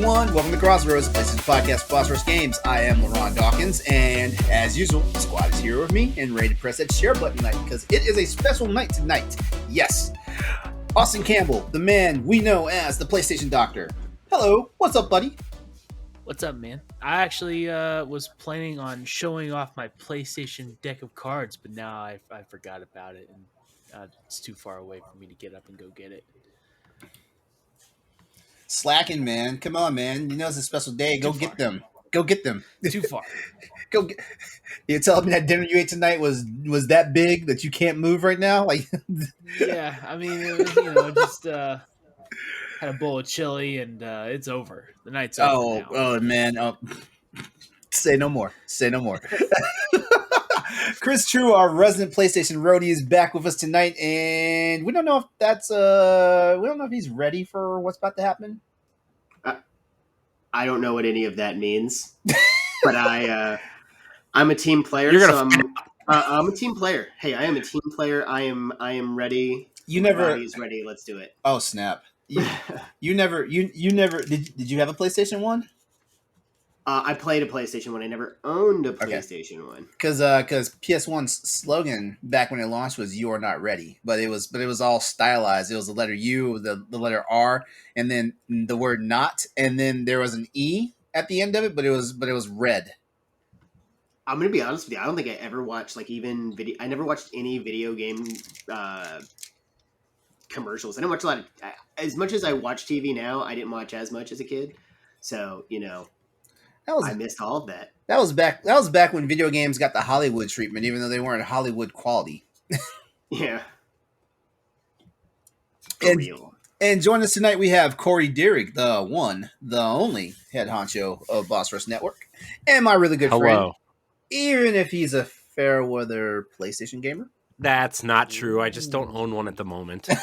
everyone. Welcome to Crossroads, PlayStation Podcast for Phosphorus Games. I am LeRon Dawkins, and as usual, the squad is here with me and ready to press that share button tonight because it is a special night tonight. Yes, Austin Campbell, the man we know as the PlayStation Doctor. Hello, what's up, buddy? What's up, man? I actually was planning on showing off my PlayStation deck of cards, but now I forgot about it, and it's too far away for me to get up and go get it. Slacking, man. Come on, man. You know it's a special day. Go get them. Go get them. Too far. Go get. You're telling me that dinner you ate tonight was that big that you can't move right now? Like, yeah, I mean, it was, just had a bowl of chili, and it's over. The night's over now. Oh, man. Oh. Say no more. Say no more. Chris True, our resident PlayStation roadie, is back with us tonight, and we don't know if we don't know if he's ready for what's about to happen. I don't know what any of that means, but I'm a team player, I'm a team player. Hey, I am a team player. I am ready. He's ready. Let's do it. Oh snap! You never did you have a PlayStation 1? I played a PlayStation 1. I never owned a PlayStation 1. Because PS1's slogan back when it launched was "You are not ready," but it was all stylized. It was the letter U, the letter R, and then the word "not," and then there was an E at the end of it, but it was red. I'm gonna be honest with you. I don't think I ever watched even video. I never watched any video game commercials. I didn't watch a lot of as much as I watch TV now. I didn't watch as much as a kid, so I missed all of that. That was back when video games got the Hollywood treatment, even though they weren't Hollywood quality. Yeah. And join us tonight, we have Corey Dirrig, the one, the only head honcho of Boss Rush Network, and my really good friend, even if he's a fair weather PlayStation gamer. That's not true. I just don't own one at the moment. Okay.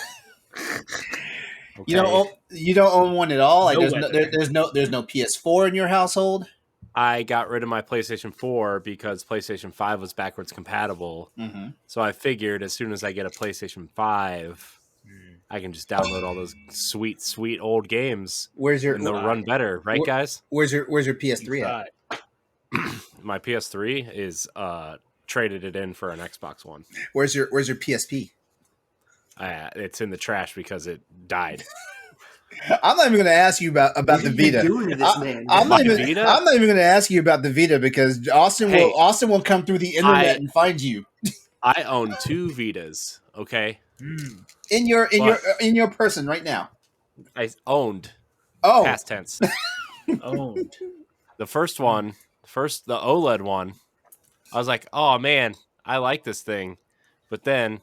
You don't own one at all. Like there's no PS4 in your household. I got rid of my PlayStation 4 because PlayStation 5 was backwards compatible. Mm-hmm. So I figured as soon as I get a PlayStation 5, I can just download all those sweet old games. And they'll run better, right, guys? Where's your PS3 at? My PS3 is traded it in for an Xbox One. Where's your PSP? It's in the trash because it died. I'm not even going to ask you about the Vita. I'm not even going to ask you about the Vita because Austin will come through the internet and find you. I own 2 Vitas. Okay, in your person right now. I owned. Oh, past tense. Owned. The first one, the OLED one. I was like, oh man, I like this thing, but then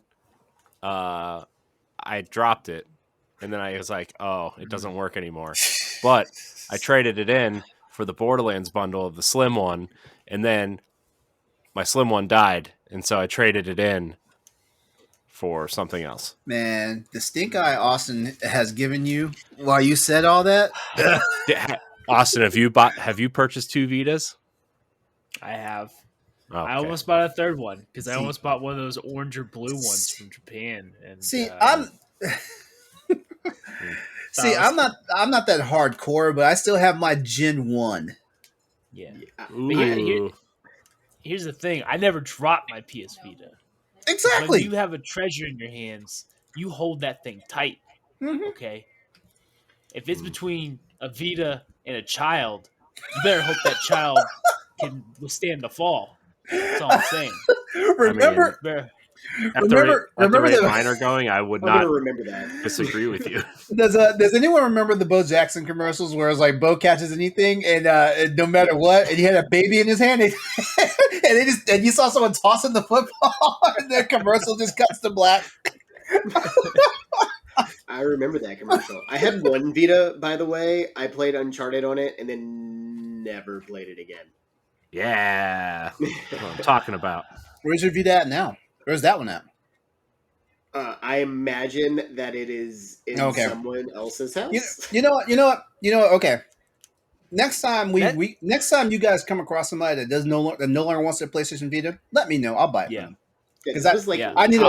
I dropped it, and then I was like, oh, it doesn't work anymore. But I traded it in for the Borderlands bundle of the slim one, and then my slim one died, and so I traded it in for something else. Man, the stink eye Austin has given you while you said all that. Austin, have you purchased 2 Vitas? I have. Okay. I almost bought a third one because I almost bought one of those orange or blue ones from Japan. And I'm not that hardcore, but I still have my Gen 1. Yeah. Here's the thing: I never dropped my PS Vita. Exactly. When you have a treasure in your hands, you hold that thing tight. Mm-hmm. Okay. If it's between a Vita and a child, you better hope that child can withstand the fall. That's all I'm saying. Remember the mine are going. I would not remember that. Disagree with you. Does anyone remember the Bo Jackson commercials where it's like Bo catches anything and no matter what, and he had a baby in his hand, and you saw someone tossing the football, and the commercial just cuts to black. I remember that commercial. I had one Vita, by the way. I played Uncharted on it, and then never played it again. Yeah, that's what I'm talking about. Where's your Vita at now? Where's that one at? I imagine that it is in someone else's house. You know what? Okay. Next time next time you guys come across somebody that no longer wants their PlayStation Vita, let me know. I'll buy it. Yeah. Because I need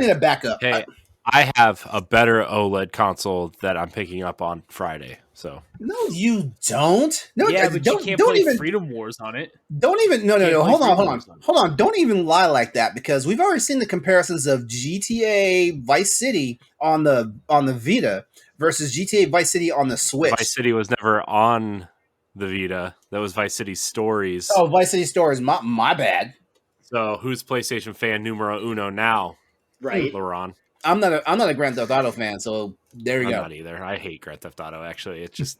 a backup. Hey, I have a better OLED console that I'm picking up on Friday. So no, you don't. No, Yeah, but don't, you can't don't play even, Freedom Wars on it. Don't even. No. Can't play Hold Freedom on. Wars on it. Hold on. Don't even lie like that because we've already seen the comparisons of GTA Vice City on the Vita versus GTA Vice City on the Switch. Vice City was never on the Vita. That was Vice City Stories. Oh, Vice City Stories. My bad. So who's PlayStation fan numero uno now? Right. LeRon. I'm not a Grand Theft Auto fan, so there you I'm go. not either. I hate Grand Theft Auto. Actually, it's just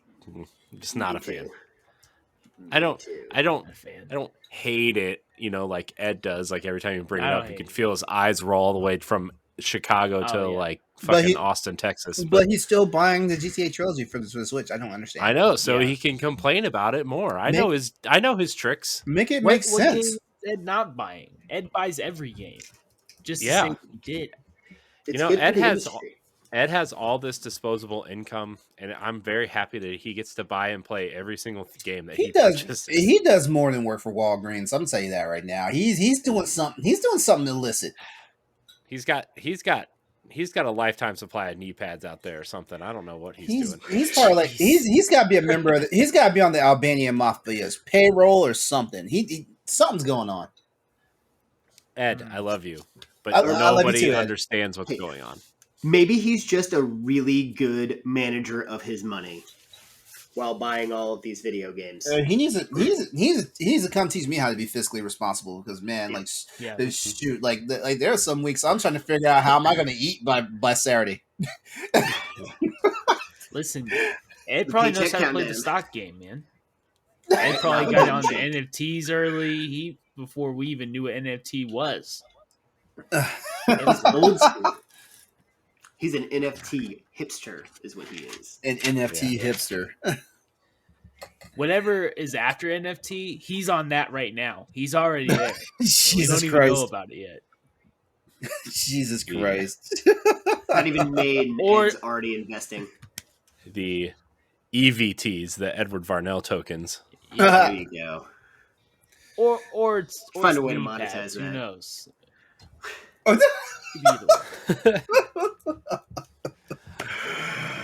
not a fan. Too. I don't Not a fan. I don't hate it. Like Ed does. Like every time you bring it I up, don't you can hate feel his eyes roll all the way from Chicago to yeah. like But fucking he- Austin, Texas. But he's still buying the GTA trilogy for the Switch. I don't understand. I know, so Yeah. he can complain about it more. I know his tricks. Make it What make game sense. is Ed not buying? Ed buys every game. Just to Yeah. say what he did. It's know, good Ed for the has- industry. Ed has all this disposable income, and I'm very happy that he gets to buy and play every single game that he does. purchases. He does more than work for Walgreens. I'm gonna tell you that right now. He's doing something. He's doing something illicit. He's got a lifetime supply of knee pads out there or something. I don't know what he's doing. He's probably like he's got to be a member of. He's got to be on the Albanian Mafia's payroll or something. He something's going on. Ed, I love you, but I love you nobody too, Ed. understands what's going on. Maybe he's just a really good manager of his money while buying all of these video games. He needs to come teach me how to be fiscally responsible because man, like Yeah. shoot, like there are some weeks I'm trying to figure out how am I going to eat by Saturday. Listen, Ed probably knows paycheck how to play the countdown. stock game, man. Ed probably got on the NFTs early. Before we even knew what NFT was. It's old school. He's an NFT hipster, is what he is. An NFT hipster. Whatever is after NFT, he's on that right now. He's already there. Jesus we don't even Christ. know about it yet. Jesus Christ. Not even made, and Or- Ed's already investing. The EVTs, the Edward Varnell tokens. Yeah. There you go. Or it's Find a way to knee monetize pads, that. Who knows? Oh, Could be either way.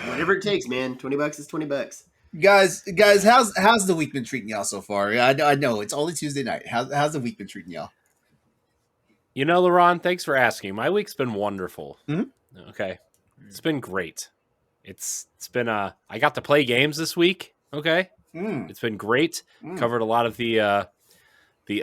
Whatever it takes, man. $20 is $20. guys, how's the week been treating y'all so far? I know it's only Tuesday night. How's the week been treating y'all? LeRon, thanks for asking. My week's been wonderful. Mhm. Okay. It's been great. It's been I got to play games this week. Okay. It's been great. Covered a lot of the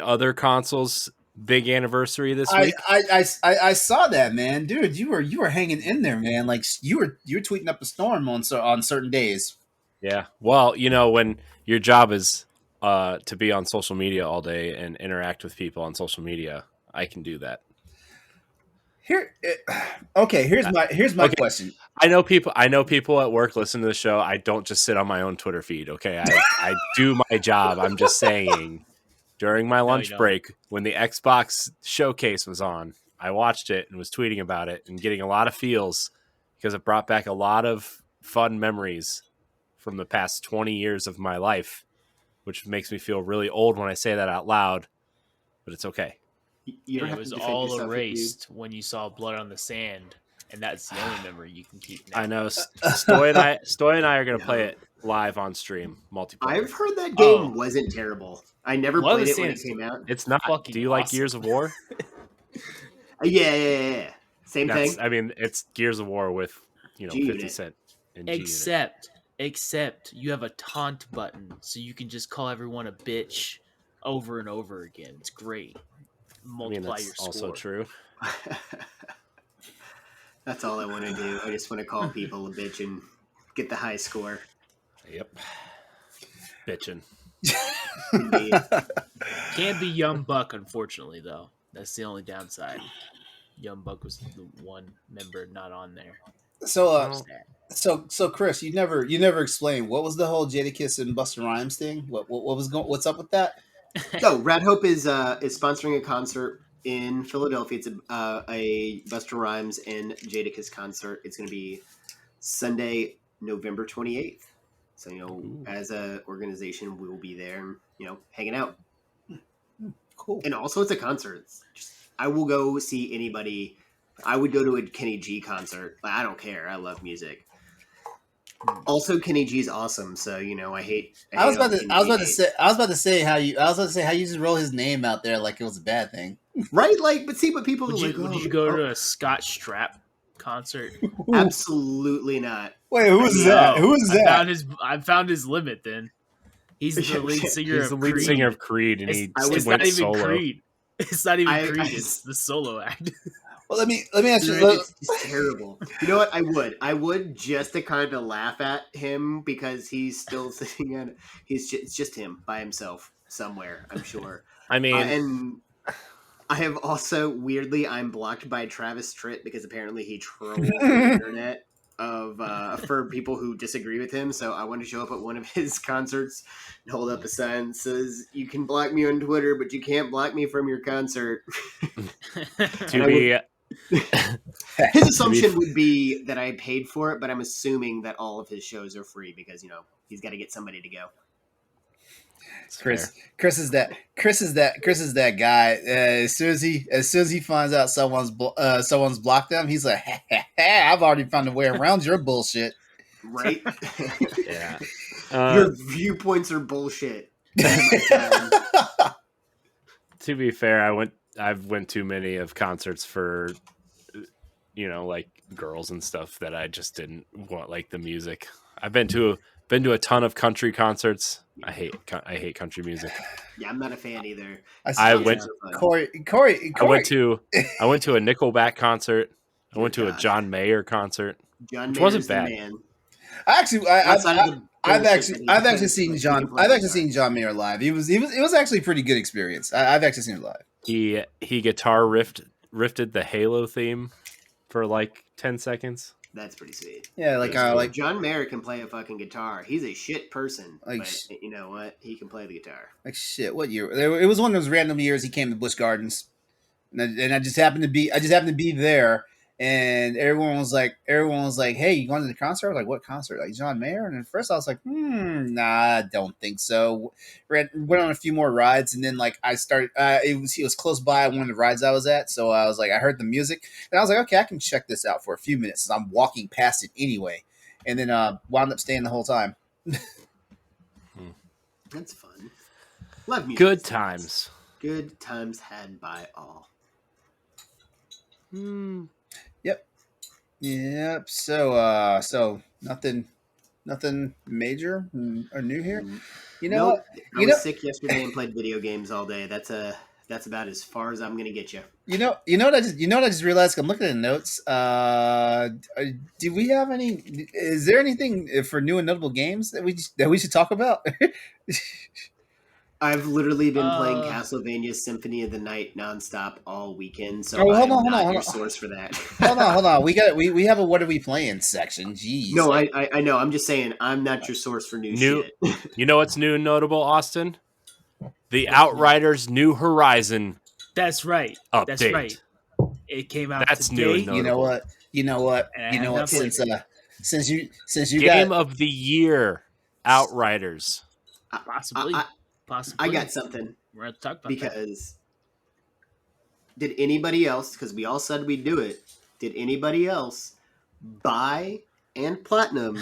other consoles' big anniversary this week. I saw that, man, dude. You were hanging in there, man. Like you were tweeting up a storm on certain days. Yeah. Well, when your job is to be on social media all day and interact with people on social media, I can do that. Here's my question. I know people at work listen to the show. I don't just sit on my own Twitter feed. Okay. I do my job. I'm just saying during my lunch don't. break when the Xbox showcase was on, I watched it and was tweeting about it and getting a lot of feels because it brought back a lot of fun memories from the past 20 years of my life, which makes me feel really old when I say that out loud, but it's okay. You don't And it have was to defend all yourself if you- erased when you saw blood on the sand, and that's the only memory you can keep now. I know Stoy and I are going to play it live on stream multiplayer. I've heard that game Oh. wasn't terrible. I never Blood on played the it when it Sand's came out. It's not. fucking Do you like awesome. Gears of War? Yeah. Same thing. I mean, it's Gears of War with G-Unit. 50 Cent and G-Unit. Except you have a taunt button, so you can just call everyone a bitch over and over again. It's great. I mean, Multiply that's your score. also true. That's all I want to do. I just want to call people a bitch and get the high score. Yep. Bitchin'. Indeed. Can't be Young Buck, unfortunately, though. That's the only downside. Young Buck was the one member not on there. So Sad. so Chris, you never explained what was the whole Jadakiss and Busta Rhymes thing. What's up with that? So, Rad Hope is sponsoring a concert in Philadelphia. It's a Busta Rhymes and Jadakiss concert. It's going to be Sunday, November 28th. So, as a organization, we will be there, hanging out. Cool. And also, it's a concert. I will go see anybody. I would go to a Kenny G concert. I don't care. I love music. Also, Kenny G's awesome, so I hate. I was all about the to. Kenny I was G about to hate. say. I was about to say how you. I was about to say how you just roll his name out there like it was a bad thing. Right, like, but people Would are you, like, would you go to a Scott Strapp concert? absolutely not. Wait, who's No. that? Who's that? I found his limit. Then he's the lead singer He's the of lead Creed. singer of Creed, and It's went not even solo. Creed. It's not even I- Creed. I- It's the solo act. Well, let me ask you. It's terrible. You know what? I would just to kind of laugh at him because he's still sitting on. It's just him by himself somewhere. I'm sure. I mean, And I have also weirdly I'm blocked by Travis Tritt because apparently he trolls the internet for people who disagree with him. So I want to show up at one of his concerts and hold up a sign that says, "You can block me on Twitter, but you can't block me from your concert." to be His assumption would be that I paid for it, but I'm assuming that all of his shows are free because he's got to get somebody to go. Chris is that guy. As soon as he finds out someone's blocked him, he's like, "I've already found a way around your bullshit." Right? yeah. Your viewpoints are bullshit. To be fair, I've went too many of concerts for like girls and stuff that I just didn't want like the music. I've been to a ton of country concerts. I hate country music. Yeah, I'm not a fan either. I went Corey. I went to a Nickelback concert. I went to a John Mayer concert, which wasn't bad. I've actually seen John Mayer live. It was actually a pretty good experience. I've actually seen it live. He guitar riffed the Halo theme for like 10 seconds. That's pretty sweet. Yeah, like John Mayer can play a fucking guitar. He's a shit person, Like, but you know what? He can play the guitar. like shit. What year? It was one of those random years he came to Busch Gardens, and I just happened to be there. And everyone was like, "Hey, you going to the concert?" I was like, "What concert?" Like John Mayer. And at first I was like, "Nah, I don't think so." Went on a few more rides, and then like I started. It was close by one of the rides I was at, so I was like, I heard the music, and I was like, "Okay, I can check this out for a few minutes." So I'm walking past it anyway, and then wound up staying the whole time. That's fun. Love music. Good times. Good times had by all. Yep. So nothing major or new here. You know what? I was sick yesterday and played video games all day. That's about as far as I'm gonna get you. You know what I just realized. I'm looking at the notes. Do we have any? Is there anything for new and notable games that we should talk about? I've literally been playing Castlevania Symphony of the Night nonstop all weekend, so hold I'm on, not hold your on. source for that. Hold on. We have a what are we playing section. Jeez. No, I know. I'm just saying I'm not your source for new shit. You know what's new and notable, Austin? The Outriders New Horizon. That's right. Update. That's right. It came out That's today. new and notable. You know what? Since you Game got of the year, Outriders. Possibly. I got something. We're going to talk about that. Because did anybody else, because we all said we'd do it, did anybody else buy and platinum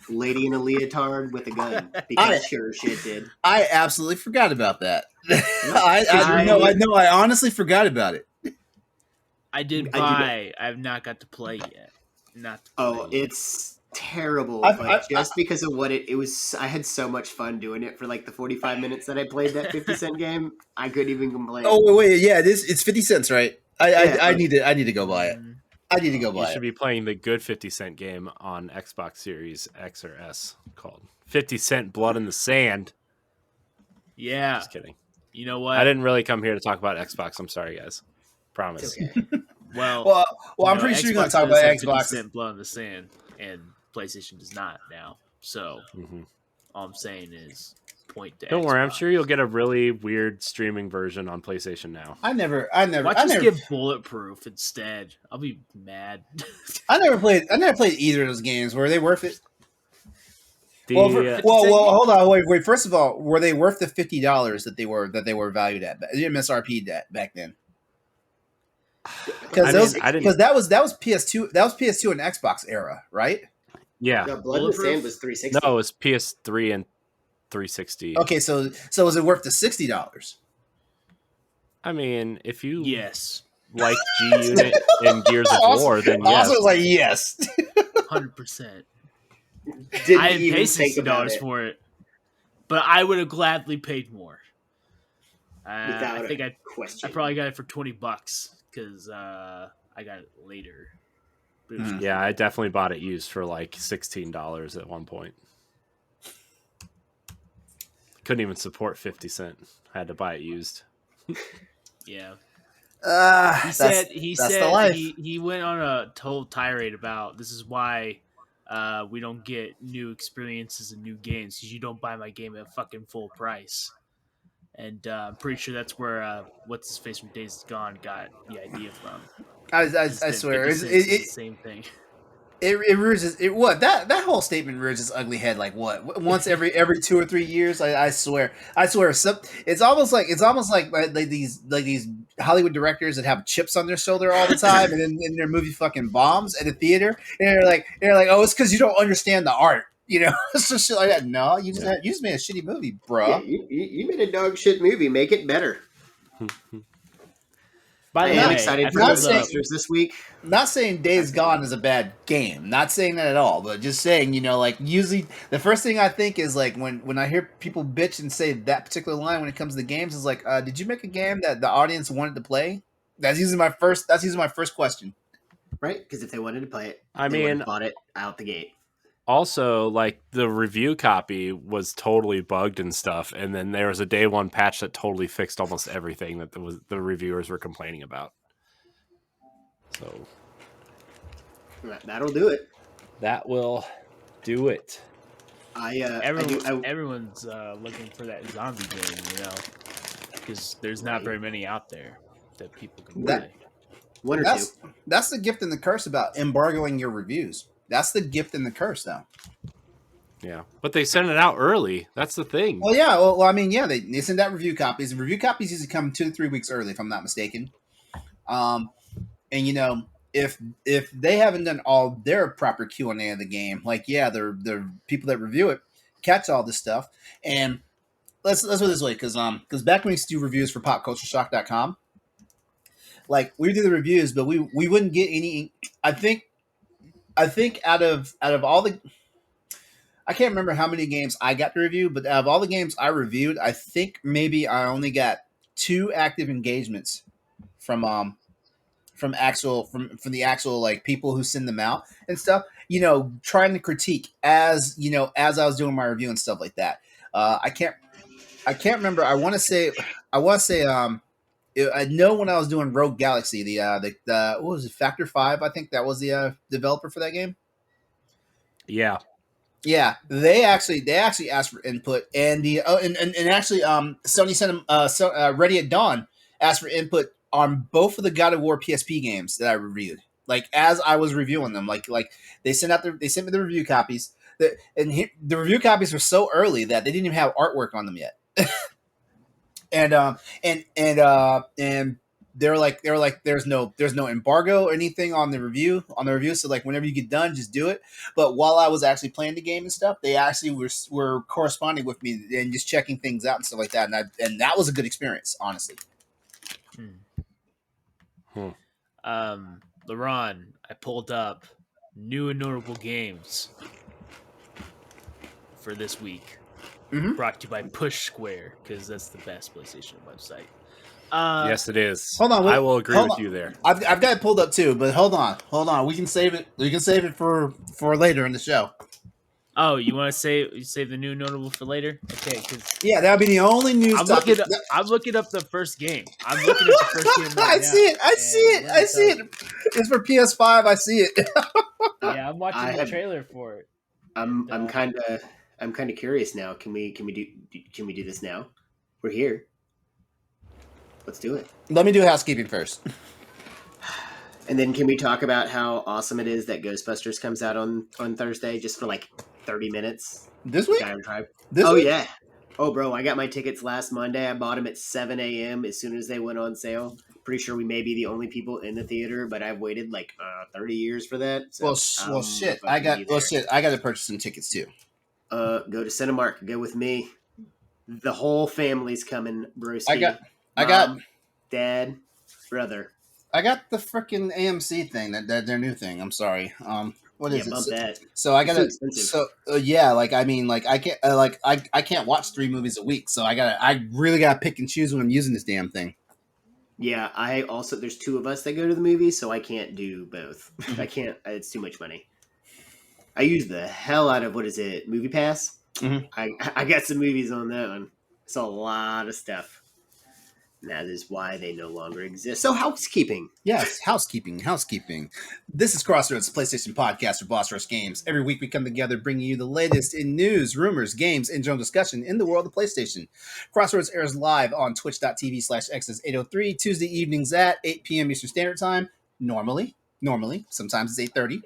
Lady in a Leotard with a gun? Because I sure shit did. I absolutely forgot about that. I honestly forgot about it. I did buy. I have not got to play yet. It's terrible, just because of what it was. I had so much fun doing it for like the 45 minutes that I played that 50-cent game. I couldn't even complain. Oh wait, yeah, it's 50 cents, right? I need to go buy it. I need to go buy it. You should be playing the good 50-cent game on Xbox Series X or S called 50 Cent Blood in the Sand. Yeah. Just kidding. You know what? I didn't really come here to talk about Xbox. I'm sorry, guys. Promise. It's okay. Well, I'm pretty sure you're going to talk about Xbox. 50% Blood in the Sand, and PlayStation does not now. So all I'm saying is point to Don't Xbox. worry, I'm sure you'll get a really weird streaming version on PlayStation now. I never. Watch us get Bulletproof instead. I'll be mad. I never played either of those games. Were they worth it? Hold on, wait. First of all, were they worth the $50 that they were valued at MSRP back then? Because that was PS2 and Xbox era, right? Yeah. No, Blood in the Sand was $360. No, it was PS3 and 360. Okay, so is it worth the $60? I mean, if you Yes, like G Unit and Gears of War, then I yes. was like, yes. 100%. Didn't I didn't even pay think about $60 it. for it, but I would have gladly paid more. Without I think a I question. probably got it for $20 because I got it later. But it was Hmm. Yeah, I definitely bought it used for like $16 at one point. Couldn't even support 50 cent. I had to buy it used. yeah. He He that's said the life. he went on a total tirade about this is why we don't get new experiences and new games because you don't buy my game at fucking full price. And I'm pretty sure that's where what's his face from Days Gone got the idea from. I swear, the same thing. It rears that whole statement rears its ugly head like what once every 2 or 3 years. I swear it's almost like these Hollywood directors that have chips on their shoulder all the time and then their movie fucking bombs at a theater and they're like oh, it's because you don't understand the art, you know. It's just shit like that. No, you just made a shitty movie, bro. Yeah, you made a dog shit movie. Make it better. By I the am way, excited I for pulled the up- Ghostbusters this week. Not saying Days Gone is a bad game. Not saying that at all. But just saying, you know, like usually the first thing I think is like when I hear people bitch and say that particular line when it comes to games is like, did you make a game that the audience wanted to play? That's usually my first question. Right? Because if they wanted to play it, I they would mean, have bought it out the gate. also, like the review copy was totally bugged and stuff, and then there was a day one patch that totally fixed almost everything that the reviewers were complaining about. So That'll do it. that will do it. Everyone's looking for that zombie game, you know, because there's not very many out there that people can play. One or two. That's the gift and the curse about embargoing your reviews. That's the gift and the curse, though. Yeah, but they sent it out early. That's the thing. Well, yeah. Well, I mean, yeah, they send out review copies. And review copies usually come 2 to 3 weeks early, if I'm not mistaken. And you know, if they haven't done all their proper Q&A of the game, like yeah, the people that review it catch all this stuff. And let's put it this way, because back when we used to do reviews for popcultureshock.com, like we would do the reviews, but we wouldn't get any. I think out of all the, I can't remember how many games I got to review, but out of all the games I reviewed, I think maybe I only got 2 active engagements from the actual like people who send them out and stuff. You know, trying to critique as I was doing my review and stuff like that. I can't remember. I want to say I know when I was doing Rogue Galaxy, the what was it, Factor 5? I think that was the developer for that game. Yeah. Yeah, they actually asked for input, and actually Sony sent them Ready at Dawn asked for input on both of the God of War PSP games that I reviewed. Like as I was reviewing them, like they sent me the review copies. The review copies were so early that they didn't even have artwork on them yet. And they're like there's no embargo or anything on the review so like whenever you get done just do it. But while I was actually playing the game and stuff, they actually were corresponding with me and just checking things out and stuff like that, and that was a good experience, honestly. LeRon, I pulled up new and notable games for this week. Mm-hmm. Brought to you by Push Square, because that's the best PlayStation website. Yes, it is. Hold on, I will agree with you there. I've got it pulled up too, but hold on. We can save it for later in the show. Oh, you want to save the new notable for later? Okay, because yeah, that'll be the only news. I'm looking up the first game. I'm looking at the first game. Right I see it. It's for PS5. I see it. Yeah, I'm watching the trailer for it. I'm kind of curious now. Can we do this now? We're here. Let's do it. Let me do housekeeping first. And then can we talk about how awesome it is that Ghostbusters comes out on Thursday just for like 30 minutes? This week? This week? Yeah. Oh, bro, I got my tickets last Monday. I bought them at 7 a.m. as soon as they went on sale. pretty sure we may be the only people in the theater, but I've waited like 30 years for that. So Well, shit. I got to purchase some tickets too. Go to Cinemark. Go with me. The whole family's coming, broski. I got Dad, brother. I got the freaking AMC thing, that their new thing. I'm sorry. What is it? Bump that. So I gotta. So yeah, like I mean, like I can't, I can't watch 3 movies a week. So I really gotta pick and choose when I'm using this damn thing. Yeah, I also there's 2 of us that go to the movies, so I can't do both. I can't. It's too much money. I use the hell out of Movie Pass. Mm-hmm. I got some movies on that one. It's a lot of stuff. And that is why they no longer exist. So housekeeping. Yes, housekeeping. This is Crossroads, PlayStation podcast for Boss Rush Games. Every week we come together bringing you the latest in news, rumors, games, and general discussion in the world of PlayStation. Crossroads airs live on twitch.tv/X's803 Tuesday evenings at 8 p.m. Eastern Standard Time. Normally. Sometimes it's 8:30.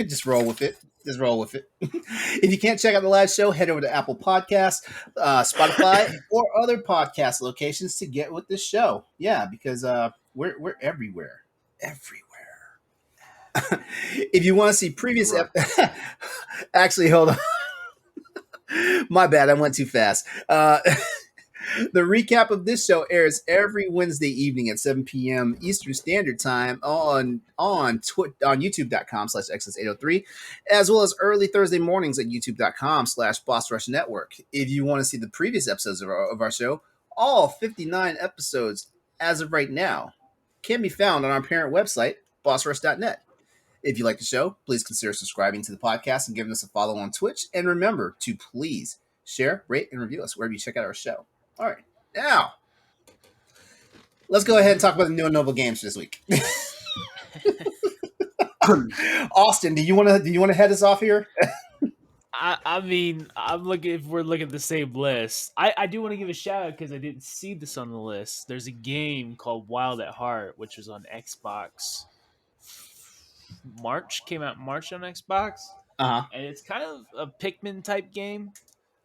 Just roll with it. If you can't check out the live show, head over to Apple Podcasts, Spotify, or other podcast locations to get with this show. Yeah, because we're everywhere. If you want to see previous actually, hold on. My bad, I went too fast. The recap of this show airs every Wednesday evening at 7 p.m. Eastern Standard Time on youtube.com/X's803, as well as early Thursday mornings at youtube.com/Boss Rush Network. If you want to see the previous episodes of our show, all 59 episodes as of right now can be found on our parent website, bossrush.net. If you like the show, please consider subscribing to the podcast and giving us a follow on Twitch. And remember to please share, rate, and review us wherever you check out our show. All right, now let's go ahead and talk about the new and novel games for this week. Austin, do you want to head us off here? I mean, I'm looking. If we're looking at the same list, I do want to give a shout out because I didn't see this on the list. There's a game called Wild at Heart, which was on Xbox. Came out in March on Xbox, and it's kind of a Pikmin type game.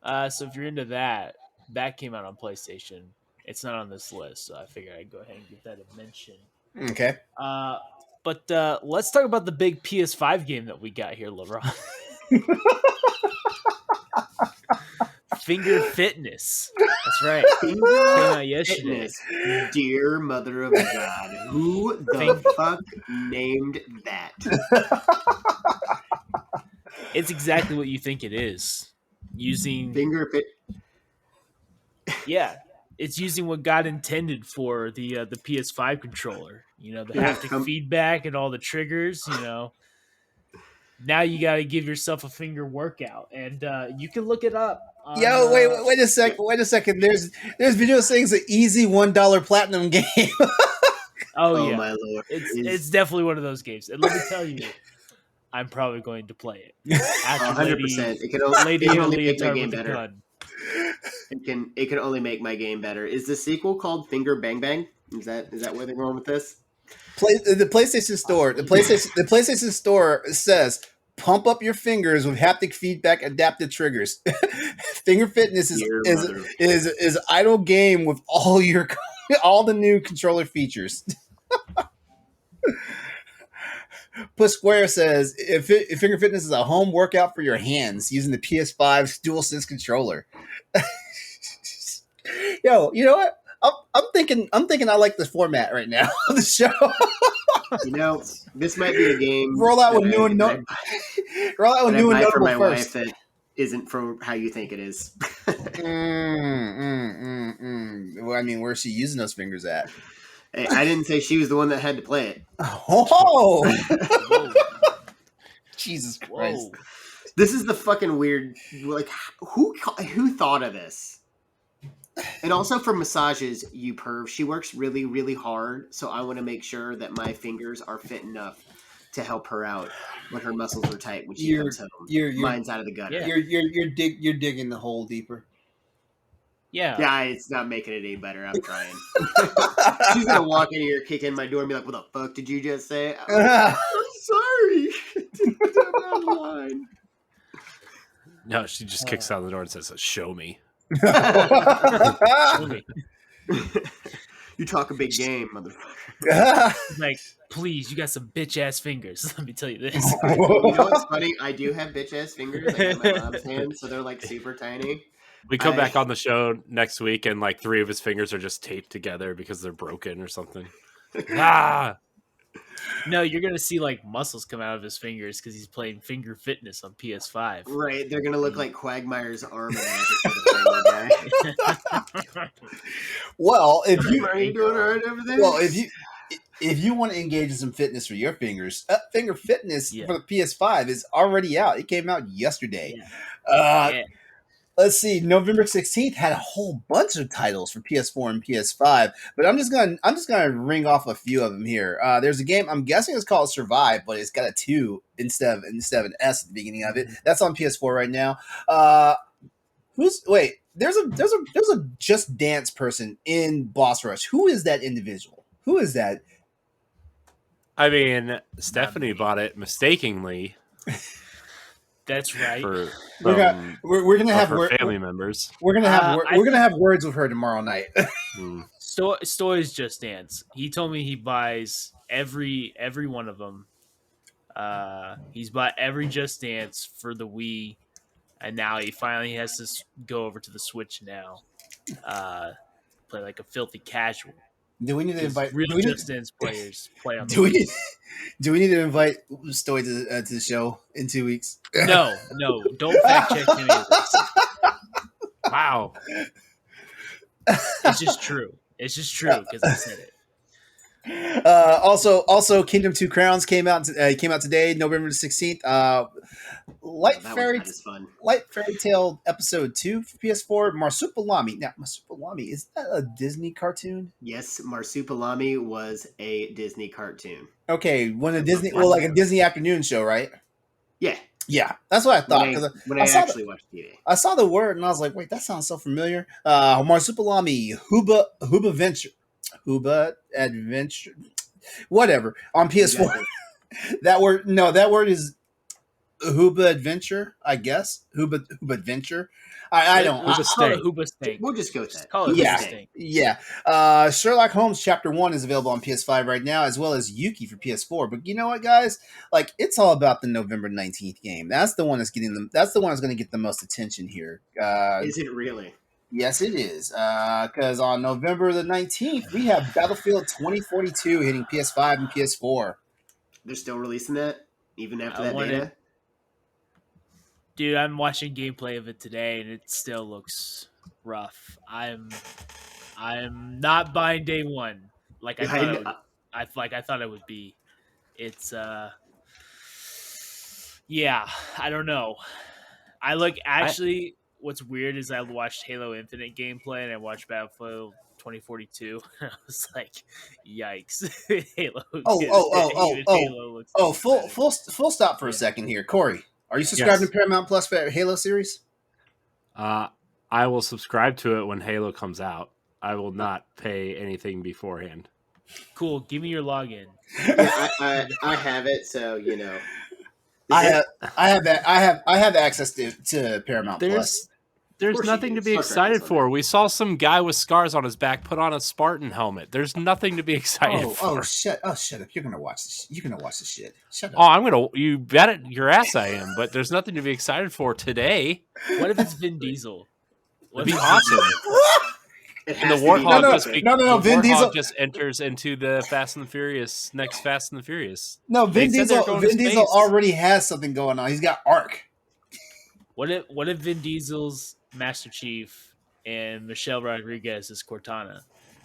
So if you're into that. That came out on PlayStation. It's not on this list, so I figured I'd go ahead and give that a mention. Okay. But let's talk about the big PS5 game that we got here, LeRon. Finger Fitness. That's right. Came out yesterday. Fitness. Dear Mother of God, who the fuck named that? It's exactly what you think it is. Using Finger Fit. Yeah, it's using what God intended for the PS5 controller. You know, the haptic feedback and all the triggers. You know, now you got to give yourself a finger workout, and you can look it up. Yo, wait a second. There's video saying it's an easy $1 platinum game. Oh yeah, my Lord, it's definitely one of those games. And let me tell you, I'm probably going to play it. 100%. It can only make my game better. It can only make my game better. Is the sequel called Finger Bang Bang? Is that where they're going with this? The PlayStation Store. The PlayStation Store says, "Pump up your fingers with haptic feedback, adaptive triggers." Finger Fitness is idle game with all the new controller features. Push Square says, if Finger Fitness is a home workout for your hands using the PS5's DualSense controller. Yo, you know what? I'm thinking I like the format right now of the show. You know, this might be a game. Roll out with new and notable for my first. wife that isn't for how you think it is. Well, I mean, where's she using those fingers at? Hey, I didn't say she was the one that had to play it. Oh! Jesus Christ! Whoa. This is the fucking weird. Like, who thought of this? And also for massages, you perv. She works really, really hard, so I want to make sure that my fingers are fit enough to help her out when her muscles are tight when she comes home. Mine's out of the gutter. Yeah. You're digging the hole deeper. Yeah, it's not making it any better. I'm trying. She's gonna walk in here, kick in my door, and be like, "What the fuck did you just say?" I'm sorry. I'm line. No, she just kicks out the door and says, "Show me." Show me. You talk a big game, motherfucker. He's like, please, you got some bitch ass fingers. Let me tell you this. You know what's funny? I do have bitch ass fingers. I got my mom's hands, so they're like super tiny. We come back on the show next week, and like 3 of his fingers are just taped together because they're broken or something. No, you're gonna see like muscles come out of his fingers because he's playing Finger Fitness on PS5. Right, they're gonna look like Quagmire's arm. In an episode of Family Guy. Well, if you Are you doing all right over there? well, if you want to engage in some fitness for your fingers, Finger Fitness for the PS5 is already out. It came out yesterday. Yeah. Let's see. November 16th had a whole bunch of titles for PS4 and PS5, but I'm just gonna ring off a few of them here. There's a game I'm guessing it's called Survive, but it's got a 2 instead of an S at the beginning of it. That's on PS4 right now. There's a Just Dance person in Boss Rush. Who is that individual? Who is that? I mean, Stephanie bought it mistakenly. That's right. We're gonna have family members. We're gonna have words with her tomorrow night. Stoy's Just Dance. He told me he buys every one of them. He's bought every Just Dance for the Wii, and now he finally has to go over to the Switch now. Play like a filthy casual. Do we need to invite real Just Dance players play on? Do we need to invite Stoy to the show in 2 weeks? No, don't fact check any of this. Wow, it's just true. It's just true because I said it. Also, Kingdom 2 Crowns came out today, November 16th. Light Fairy Tale Episode 2 for PS4. Marsupilami. Now, Marsupilami, is that a Disney cartoon? Yes, Marsupilami was a Disney cartoon. Okay, like a Disney afternoon show, right? Yeah, that's what I thought. When I actually watched TV, I saw the word and I was like, "Wait, that sounds so familiar." Marsupilami, Huba Adventure, whatever on PS4. That word is Huba Adventure, I guess. Huba Adventure. I don't. Huba Steak. We'll just go with that. Call it Huba Steak. Yeah. Sherlock Holmes Chapter 1 is available on PS5 right now, as well as Yuki for PS4. But you know what, guys? Like, it's all about the November 19th game. That's the one that's going to get the most attention here. Is it really? Yes, it is. Because on November the 19th, we have Battlefield 2042 hitting PS5 and PS4. They're still releasing that even after that beta. Dude, I'm watching gameplay of it today, and it still looks rough. I'm not buying day one like I thought it would be. It's yeah, I don't know. What's weird is I watched Halo Infinite gameplay and I watched Battlefield 2042. I was like, yikes! Halo. Full stop for a second here, Corey. Are you subscribed to Paramount Plus for Halo series? I will subscribe to it when Halo comes out. I will not pay anything beforehand. Cool. Give me your login. Yeah, I have it, so you know. I have access to Paramount Plus. There's nothing to be excited for. We saw some guy with scars on his back put on a Spartan helmet. There's nothing to be excited for. Shut up! You're gonna watch this. You're gonna watch this shit. Shut up. Oh, you bet it your ass I am. But there's nothing to be excited for today. What if it's Vin Diesel? It'd be awesome. And the Warthog Vin Diesel just enters into the Fast and the Furious next Fast and the Furious. No, Vin Diesel already has something going on. He's got Arc. What if Vin Diesel's Master Chief and Michelle Rodriguez is Cortana?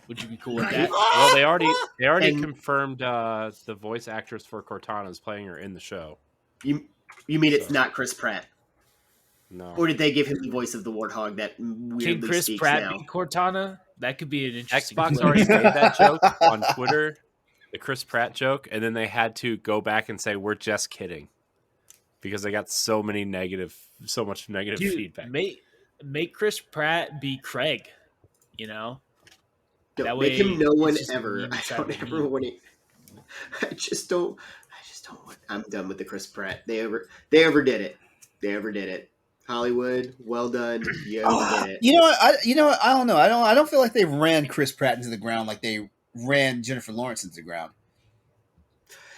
Would you be cool with that? Well, they already confirmed the voice actress for Cortana is playing her in the show. You mean it's not Chris Pratt? No. Or did they give him the voice of the Warthog that weirdly Can Chris speaks Pratt now? be Cortana? That could be an interesting. Xbox already made that joke on Twitter, the Chris Pratt joke, and then they had to go back and say we're just kidding because they got so much negative feedback. Make Chris Pratt be Craig, you know. Don't make him no one ever. I don't ever want to. I just don't want. I'm done with the Chris Pratt. They overdid it. Hollywood, well done. You did it. You know what? I don't know. I don't feel like they ran Chris Pratt into the ground like they ran Jennifer Lawrence into the ground.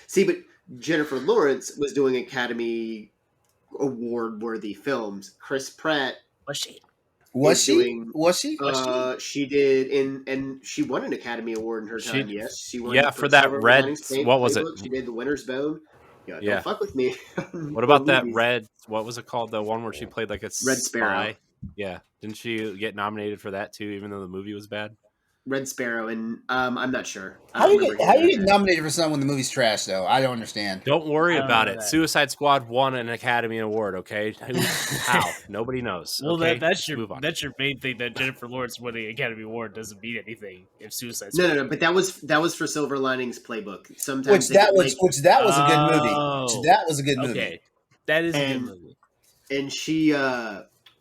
See, but Jennifer Lawrence was doing Academy Award worthy films. Chris Pratt Was she? Was she? doing. Was she? She did, and she won an Academy Award in her She- time. Yes, she won. Yeah, for that Silver red- Linings what was it? Playbook. She did The Winter's Bone. Yeah, Yeah. don't fuck with me. What about that red? What was it called? The one where she played like a Red Sparrow. spy? Yeah, didn't she get nominated for that too? Even though the movie was bad. Red Sparrow, and I'm not sure. I How don't you remember get, how hearing you get that. nominated for something when the movie's trash though? I don't understand. Don't worry I don't about know it. that. Suicide Squad won an Academy Award. Okay, How? Nobody knows. Well, okay? that's Move on. your main thing. That Jennifer Lawrence winning Academy Award doesn't mean anything if Suicide No, Squad. but that was for Silver Linings Playbook. Sometimes Which they that could was make- which that was a good movie. Oh. Which that was a good movie. Okay, that is a good And- movie. and she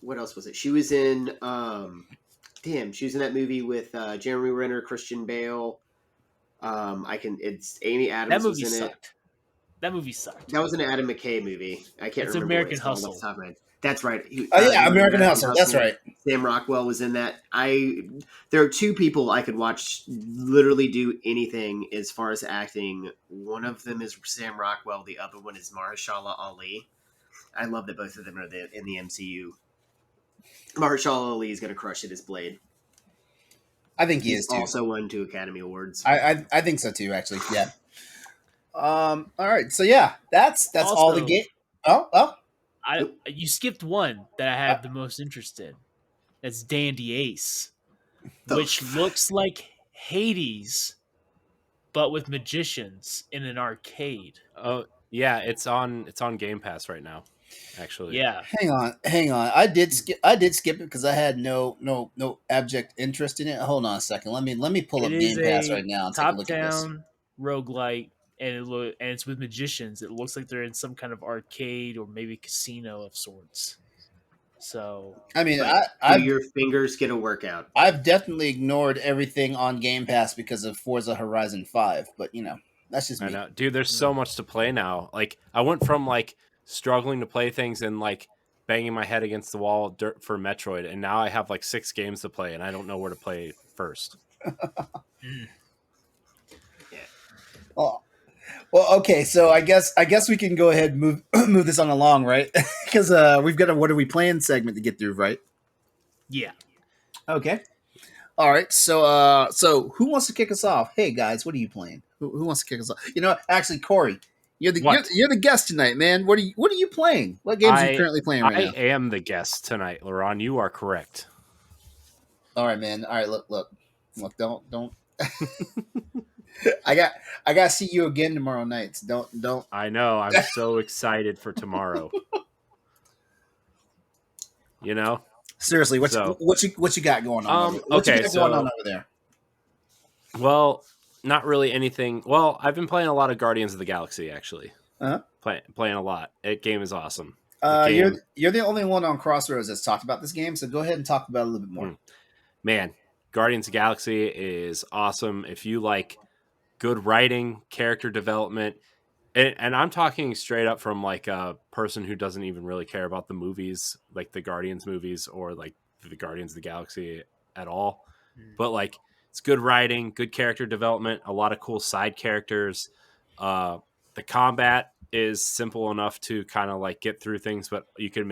what else was it? She was in she was in that movie with Jeremy Renner, Christian Bale. It's Amy That Adams movie was in it. sucked. That movie sucked. That was an Adam McKay movie. I can't It's remember American what it's called Hustle. off the top of my head. That's right. Oh yeah, American Hustle. That's right. Sam Rockwell was in that. There are two people I could watch literally do anything as far as acting. One of them is Sam Rockwell. The other one is Mahershala Ali. I love that both of them are in the MCU. Mahershala Ali is going to crush it as Blade. I think he He's is too. also won 2 Academy Awards. I think so too. Actually, yeah. All right. So yeah, that's all the Also- game. Oh. You skipped one that I have the most interest in. That's Dandy Ace, The which f- looks like Hades, but with magicians in an arcade. Oh yeah, it's on Game Pass right now. Actually, Yeah, Hang on. I did skip it because I had no abject interest in it. Hold on a second. Let me pull up it is Game Pass a right now and take a look at this. top-down roguelite, and it's with magicians. It looks like they're in some kind of arcade or maybe casino of sorts. So I mean, Do I've your fingers get a workout? I've definitely ignored everything on Game Pass because of Forza Horizon 5, but that's just I me. know, dude. There's so much to play now. Like I went from like struggling to play things and like banging my head against the wall for Metroid, and now I have like 6 games to play, and I don't know where to play first. Well, okay, so I guess we can go ahead and move this on along, right? Because we've got a "What Are We Playing" segment to get through, right? yeah, Okay. All right. So who wants to kick us off? Hey guys, what are you playing? Who wants to kick us off? Actually, Corey, you're the guest tonight, man. What are you playing? What games are you currently playing right I now? am the guest tonight, LeRon. You are correct. All right, man. All right, look. Don't. I got to see you again tomorrow night. So don't. I know. I'm so excited for tomorrow. You know. Seriously, what you got going on? What you got going on over there? Well, not really anything. Well, I've been playing a lot of Guardians of the Galaxy actually. Uh-huh. Playing a lot. That game is awesome. You're the only one on Crossroads that's talked about this game, so go ahead and talk about it a little bit more. Man, Guardians of the Galaxy is awesome. If you like good writing, character development, and I'm talking straight up from like a person who doesn't even really care about the movies, like the Guardians movies or like the Guardians of the Galaxy at all. But like it's good writing, good character development, a lot of cool side characters. The combat is simple enough to kind of like get through things, but you can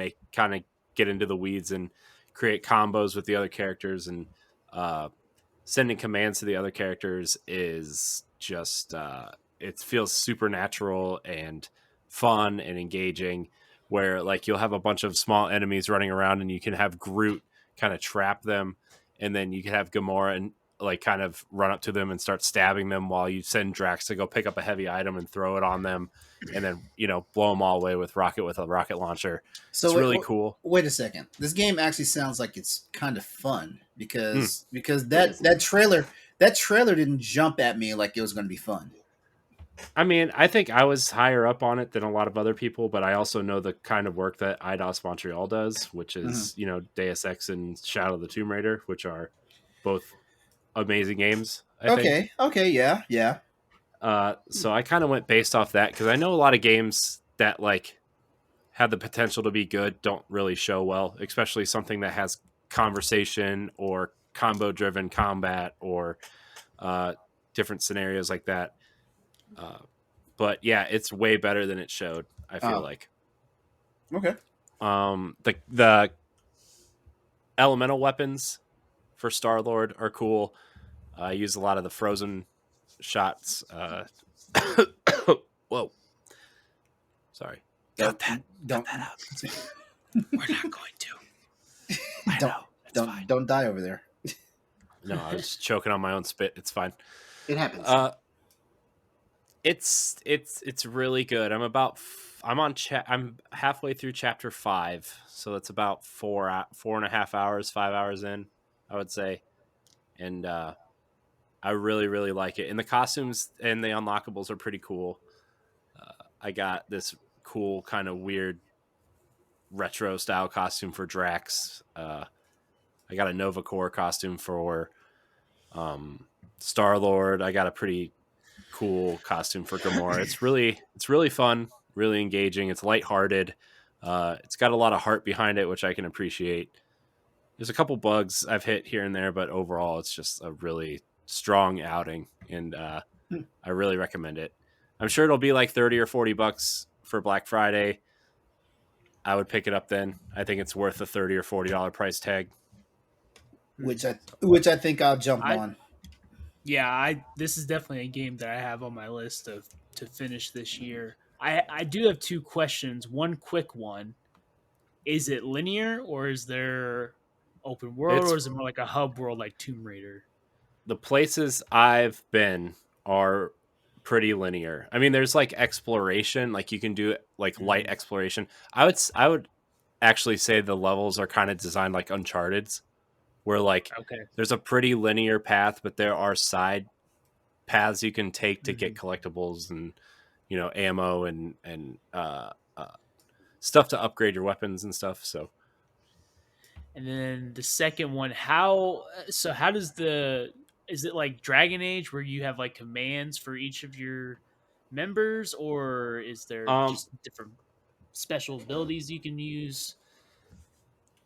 get into the weeds and create combos with the other characters, and sending commands to the other characters is just it feels supernatural and fun and engaging, where like you'll have a bunch of small enemies running around and you can have Groot kind of trap them, and then you can have Gamora and like kind of run up to them and start stabbing them while you send Drax to go pick up a heavy item and throw it on them, and then blow them all away with a rocket launcher. So it's really cool. Wait a second. This game actually sounds like it's kind of fun because that trailer didn't jump at me like it was going to be fun. I mean, I think I was higher up on it than a lot of other people, but I also know the kind of work that Eidos Montreal does, which is, Deus Ex and Shadow of the Tomb Raider, which are both amazing games. I think. Okay, yeah. So I kind of went based off that because I know a lot of games that like have the potential to be good don't really show well, especially something that has conversation or combo-driven combat or different scenarios like that. But yeah, it's way better than it showed, I feel like. Okay. The elemental weapons for Star-Lord are cool. I use a lot of the frozen shots. Whoa. Sorry. Don't Cut that out. We're not going to. I know. Don't die over there. No, I was choking on my own spit. It's fine. It happens. It's really good. I'm halfway through chapter 5, so it's about 4.5 hours, 5 hours in, I would say, and I really, really like it. And the costumes and the unlockables are pretty cool. I got this cool kind of weird retro style costume for Drax. I got a Nova Corps costume for Star-Lord. I got a pretty cool costume for Gamora. It's really fun, really engaging. It's lighthearted. It's got a lot of heart behind it, which I can appreciate. There's a couple bugs I've hit here and there, but overall it's just a really strong outing, and I really recommend it. I'm sure it'll be like $30 or $40 for Black Friday. I would pick it up then. I think it's worth the $30 or $40 price tag. Which I think I'll jump on. Yeah, this is definitely a game that I have on my list to finish this year. I do have two questions. One quick one. Is it linear, or is there open world, or is it more like a hub world like Tomb Raider? The places I've been are pretty linear. I mean, there's like exploration, like you can do like light exploration. I would actually say the levels are kind of designed like Uncharted's, where like there's a pretty linear path, but there are side paths you can take to get collectibles and ammo and stuff to upgrade your weapons and stuff. So, and then the second one, how does is it like Dragon Age where you have like commands for each of your members, or is there just different special abilities you can use?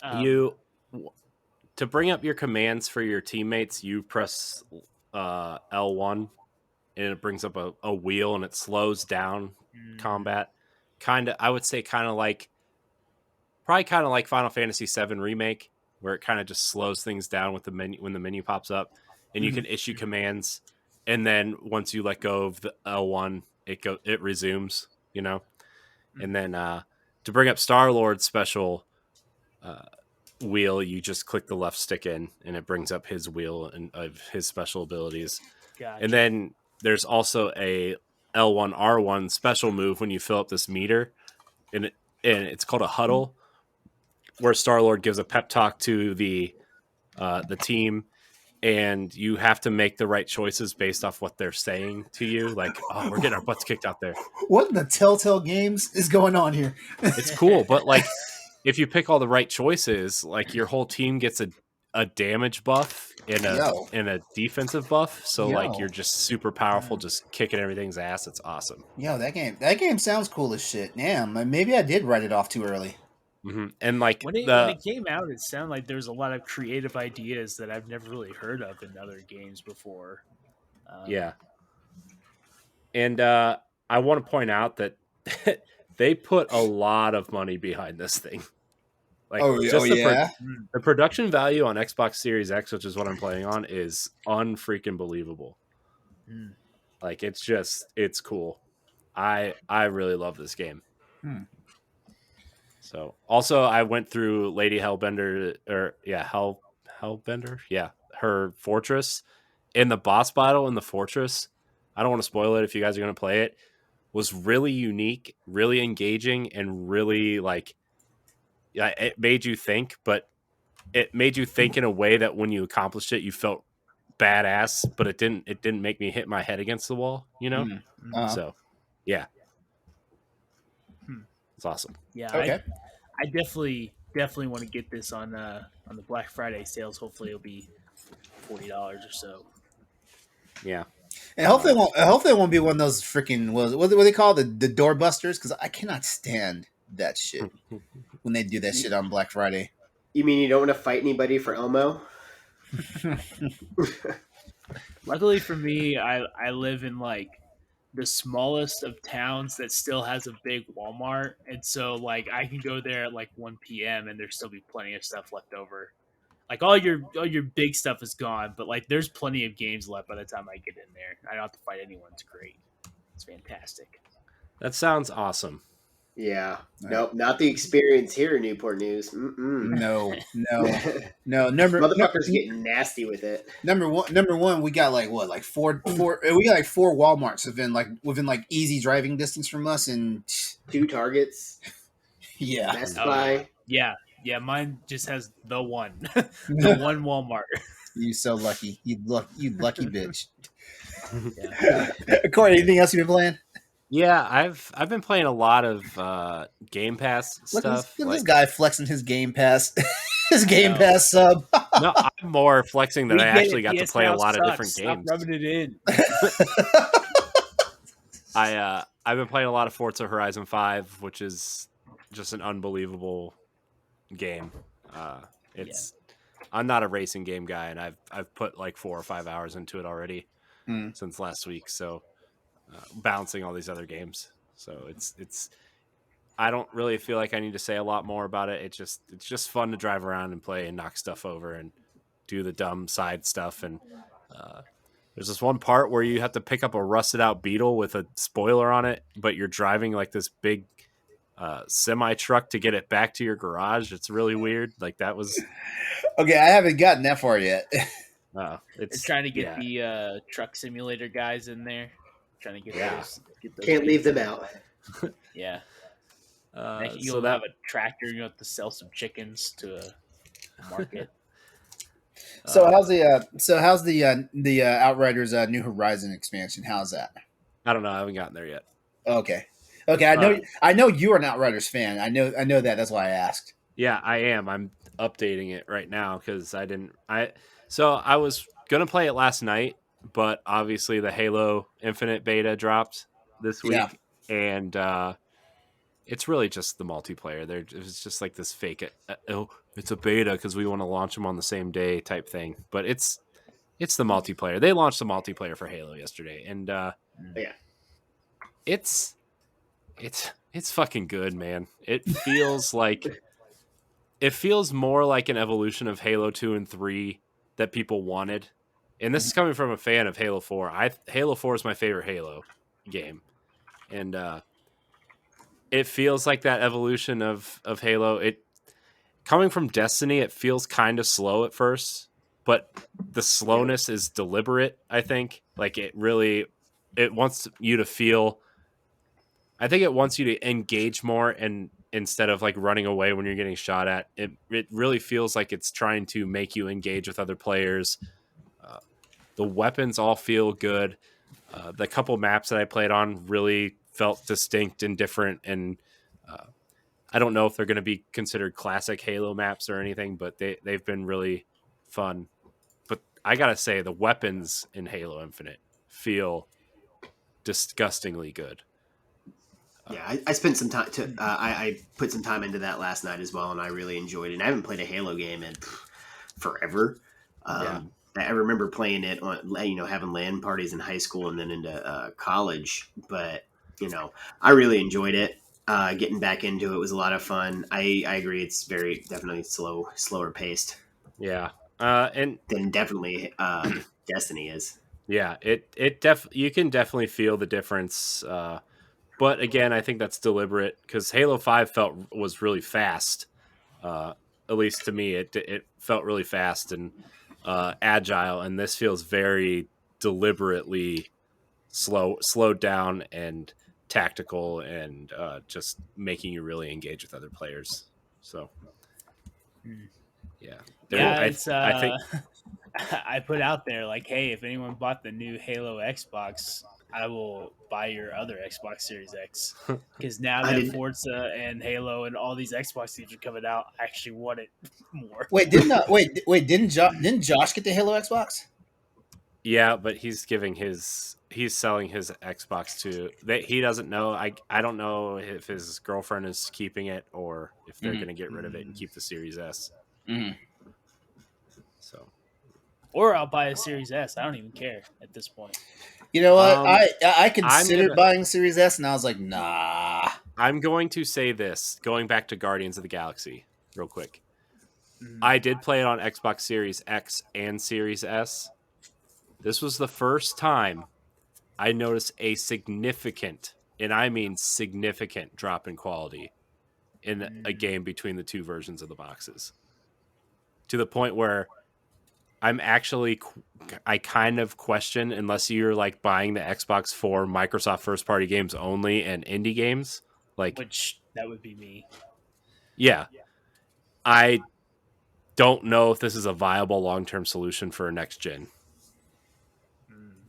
To bring up your commands for your teammates, you press L1 and it brings up a wheel and it slows down combat. I would say probably kind of like Final Fantasy VII Remake, where it kind of just slows things down with the menu when the menu pops up, and you can issue commands, and then once you let go of the L1, it resumes, and then to bring up Star-Lord's special wheel, you just click the left stick in, and it brings up his wheel and of his special abilities. Gotcha. And then there's also a L1 R1 special move when you fill up this meter, and it's called a huddle, where Star-Lord gives a pep talk to the team, and you have to make the right choices based off what they're saying to you. Like, oh, we're getting our butts kicked out there. What in the Telltale Games is going on here? It's cool, but like, if you pick all the right choices, like your whole team gets a damage buff and a defensive buff. So like you're just super powerful, just kicking everything's ass. It's awesome. Yo, that game sounds cool as shit. Damn, maybe I did write it off too early. Mm-hmm. And like when it came out, it sounded like there's a lot of creative ideas that I've never really heard of in other games before. Yeah. And I want to point out that they put a lot of money behind this thing. Like, the production value on Xbox Series X, which is what I'm playing on, is unfreaking believable. Like, it's cool. I really love this game. So, also, I went through Lady Hellbender, Hellbender, her fortress, and the boss battle in the fortress. I don't want to spoil it if you guys are going to play it. Was really unique, really engaging, and really like. Yeah, it made you think, but it made you think in a way that when you accomplished it, you felt badass, but it didn't make me hit my head against the wall, So, yeah, it's awesome. Yeah, okay. I definitely want to get this on the Black Friday sales. Hopefully, it'll be $40 or so. Yeah, and hopefully it won't be one of those freaking what do they call the doorbusters? Because I cannot stand that shit when they do that shit on Black Friday. You mean you don't want to fight anybody for Elmo? Luckily for me, I live in like the smallest of towns that still has a big Walmart, and so like I can go there at like 1 p.m. and there still be plenty of stuff left over. Like all your big stuff is gone, but like there's plenty of games left by the time I get in there. I don't have to fight anyone. It's great. It's fantastic. That sounds awesome. Yeah. Nope, not the experience here in Newport News. No. Motherfuckers getting nasty with it. Number one, we got like what, like four. We got like 4 WalMarts within like easy driving distance from us, and 2 Targets. Yeah, Best Buy. Yeah. Mine just has the one, the one Walmart. You so lucky. You lucky bitch. Yeah. Corey, anything else you've been playing? Yeah, I've been playing a lot of Game Pass stuff. Look at this guy flexing his Game Pass, his Game Pass sub. No, I'm more flexing that I actually got to play a lot of different Stop games. rubbing it in. I've been playing a lot of Forza Horizon 5, which is just an unbelievable game. I'm not a racing game guy, and I've put like 4 or 5 hours into it already since last week. So balancing all these other games, so it's. I don't really feel like I need to say a lot more about it. It's just fun to drive around and play and knock stuff over and do the dumb side stuff. And there's this one part where you have to pick up a rusted out Beetle with a spoiler on it, but you're driving like this big semi truck to get it back to your garage. It's really weird. Like that was okay. I haven't gotten that far yet. It's trying to get the truck simulator guys in there. Trying to get those. Can't leave them out. Yeah. You'll have a tractor. You have to sell some chickens to a market. So how's the Outriders New Horizon expansion? How's that? I don't know. I haven't gotten there yet. Okay. I know you're an Outriders fan. I know that. That's why I asked. Yeah, I am. I'm updating it right now because So I was gonna play it last night, but obviously the Halo Infinite beta dropped this week, and it's really just the multiplayer. It's just like this fake. It's a beta because we want to launch them on the same day type thing. But it's the multiplayer. They launched the multiplayer for Halo yesterday, and it's fucking good, man. It feels more like an evolution of Halo 2 and 3 that people wanted. And this is coming from a fan of Halo 4. Halo 4 is my favorite Halo game. And it feels like that evolution of Halo. It coming from Destiny, it feels kind of slow at first, but the slowness is deliberate, I think. Like it wants you to feel, I think it wants you to engage more, and instead of like running away when you're getting shot at, it really feels like it's trying to make you engage with other players. The weapons all feel good. The couple maps that I played on really felt distinct and different, and I don't know if they're going to be considered classic Halo maps or anything, but they've been really fun. But I gotta say, the weapons in Halo Infinite feel disgustingly good. Yeah, I spent some time I put some time into that last night as well, and I really enjoyed it. And I haven't played a Halo game in forever. I remember playing it on, having LAN parties in high school and then into college. But I really enjoyed it. Getting back into it was a lot of fun. I agree, it's very definitely slower paced. Yeah, and then definitely Destiny is. Yeah, you can definitely feel the difference. But again, I think that's deliberate because Halo 5 was really fast. At least to me, it felt really fast and agile, and this feels very deliberately slowed down and tactical, and just making you really engage with other players. So, I think I put out there like, hey, if anyone bought the new Halo Xbox, I will buy your other Xbox Series X, because now that Forza and Halo and all these Xbox games are coming out, I actually want it more. Didn't Josh get the Halo Xbox? Yeah, but he's giving his he's selling his Xbox to that he doesn't know. I don't know if his girlfriend is keeping it or if they're going to get rid of it and keep the Series S. So, or I'll buy a Series S. I don't even care at this point. You know what? I considered buying Series S, and I was like, nah. I'm going to say this, going back to Guardians of the Galaxy real quick. I did play it on Xbox Series X and Series S. This was the first time I noticed a significant, and I mean significant, drop in quality in a game between the two versions of the boxes. To the point where I kind of question, unless you're like buying the Xbox for Microsoft first party games only and indie games, like which that would be me. Yeah. I don't know if this is a viable long-term solution for a next gen.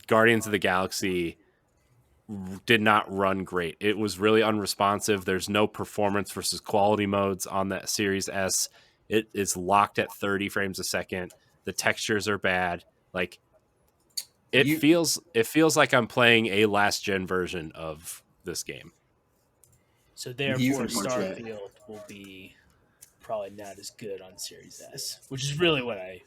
Guardians of the Galaxy did not run great. It was really unresponsive. There's no performance versus quality modes on that Series S. It is locked at 30 frames a second. The textures are bad. Like it feels like I'm playing a last gen version of this game. So therefore Starfield will be probably not as good on Series S, which is really what I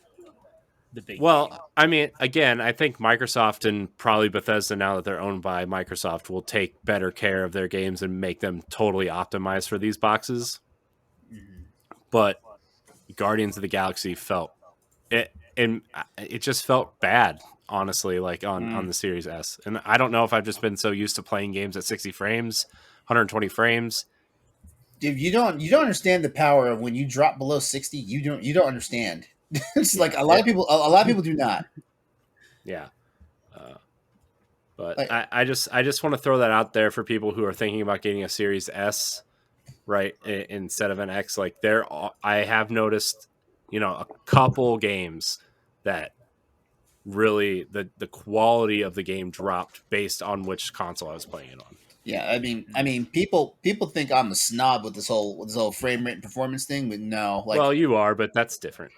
mean, again, I think Microsoft and probably Bethesda, now that they're owned by Microsoft, will take better care of their games and make them totally optimized for these boxes. But Guardians of the Galaxy it just felt bad, honestly, like on the Series S. And I don't know if I've just been so used to playing games at 60 frames, 120 frames. Dude, you don't understand the power of when you drop below 60. You don't understand. It's like a lot of people do not. Yeah. But like, I just want to throw that out there for people who are thinking about getting a Series S, right, instead of an X. Like I have noticed, a couple games that really the quality of the game dropped based on which console I was playing it on. Yeah, I mean, people think I'm a snob with this whole frame rate and performance thing, but no. Like, well, you are, but that's different.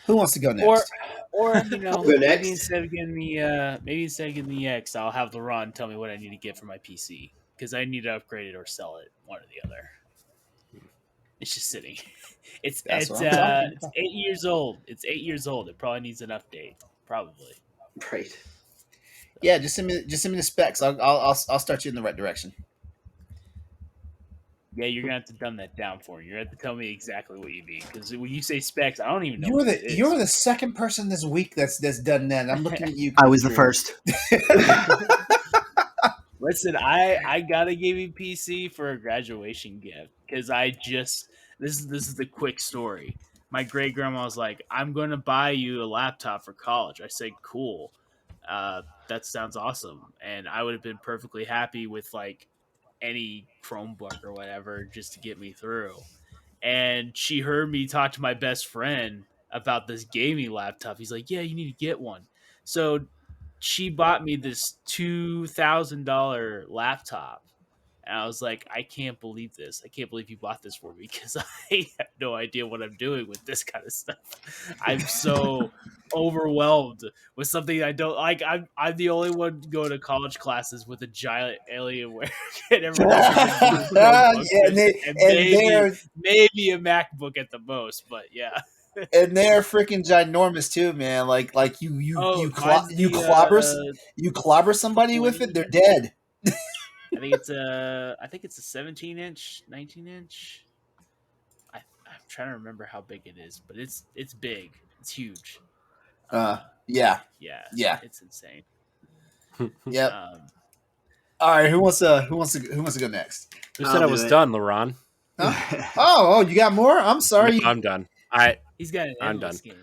Who wants to go next? Or maybe instead of getting the X, I'll have LeRon tell me what I need to get for my PC because I need to upgrade it or sell it, one or the other. It's just sitting. It's 8 years old. It's 8 years old. It probably needs an update. Probably. Right. Yeah, just send me the specs. I'll start you in the right direction. Yeah, you're gonna have to dumb that down for me. You're gonna have to tell me exactly what you mean because when you say specs, I don't even know. You're the second person this week that's done that. I'm looking at you. I was the first. Listen, I got a gaming PC for a graduation gift because this is the quick story. My great grandma was like, "I'm going to buy you a laptop for college." I said, "Cool, that sounds awesome," and I would have been perfectly happy with like any Chromebook or whatever just to get me through. And she heard me talk to my best friend about this gaming laptop. He's like, "Yeah, you need to get one." So she bought me this $2,000 laptop. And I was like, I can't believe this. I can't believe you bought this for me because I have no idea what I'm doing with this kind of stuff. I'm so overwhelmed with something I don't like. I'm the only one going to college classes with a giant Alienware and everyone else maybe a MacBook at the most, but yeah. And they're freaking ginormous too, man. Like you clobber somebody with it, they're dead. I think it's a 17-inch, 19-inch. I'm trying to remember how big it is, but it's big. It's huge. Yeah. It's insane. Yep. All right, who wants to go next? Who said I was done, LeRon? Huh? Oh, you got more? I'm sorry. No, I'm done. He's got an endless game.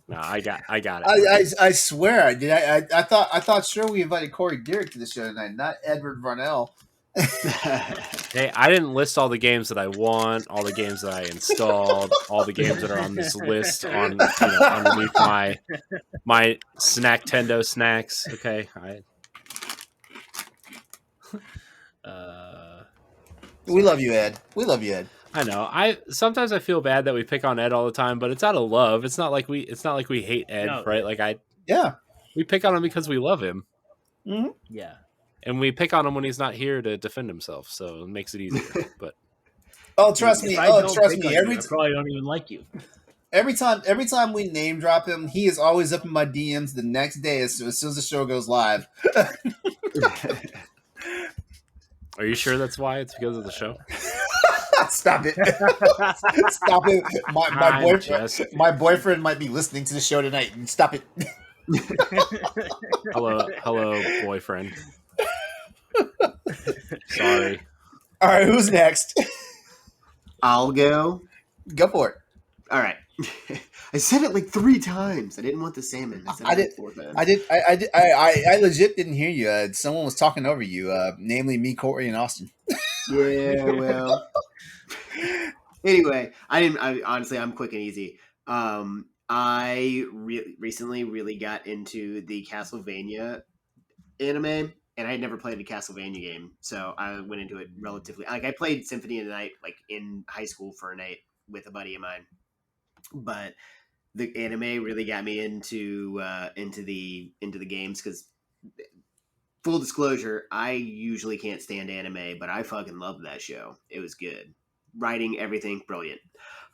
No, I got it. I swear I did. I thought sure we invited Corey Dirrig to the show tonight, not Edward Varnell. Hey, I didn't list all the games that I want, all the games that I installed, all the games that are on this list on underneath my Snack-tendo snacks. Okay, we love you, Ed. We love you, Ed. I know. Sometimes I feel bad that we pick on Ed all the time, but it's out of love. It's not like we hate Ed, right? Like Yeah. We pick on him because we love him, Mm-hmm. Yeah. and we pick on him when he's not here to defend himself. So it makes it easier. But Oh, trust me. If I Oh, don't trust pick me. on you, I probably don't even like you. Every time we name drop him, he is always up in my DMs the next day as soon as the show goes live. are you sure that's why? It's because of the show? Stop it! Stop it! My boyfriend might be listening to the show tonight. Stop it! Hello, boyfriend. Sorry. All right, who's next? I'll go. Go for it. All right. I said it like 3 times. I didn't want the salmon. I said I it did. like 4 times. I legit didn't hear you. Someone was talking over you, namely me, Corey, and Austin. Yeah, well. Anyway, honestly, I'm quick and easy. I recently really got into the Castlevania anime, and I had never played a Castlevania game, so I went into it relatively. Like, I played Symphony of the Night like in high school for a night with a buddy of mine, but the anime really got me into the games because. Full disclosure, I usually can't stand anime, but I fucking loved that show. It was good. Writing, everything, brilliant.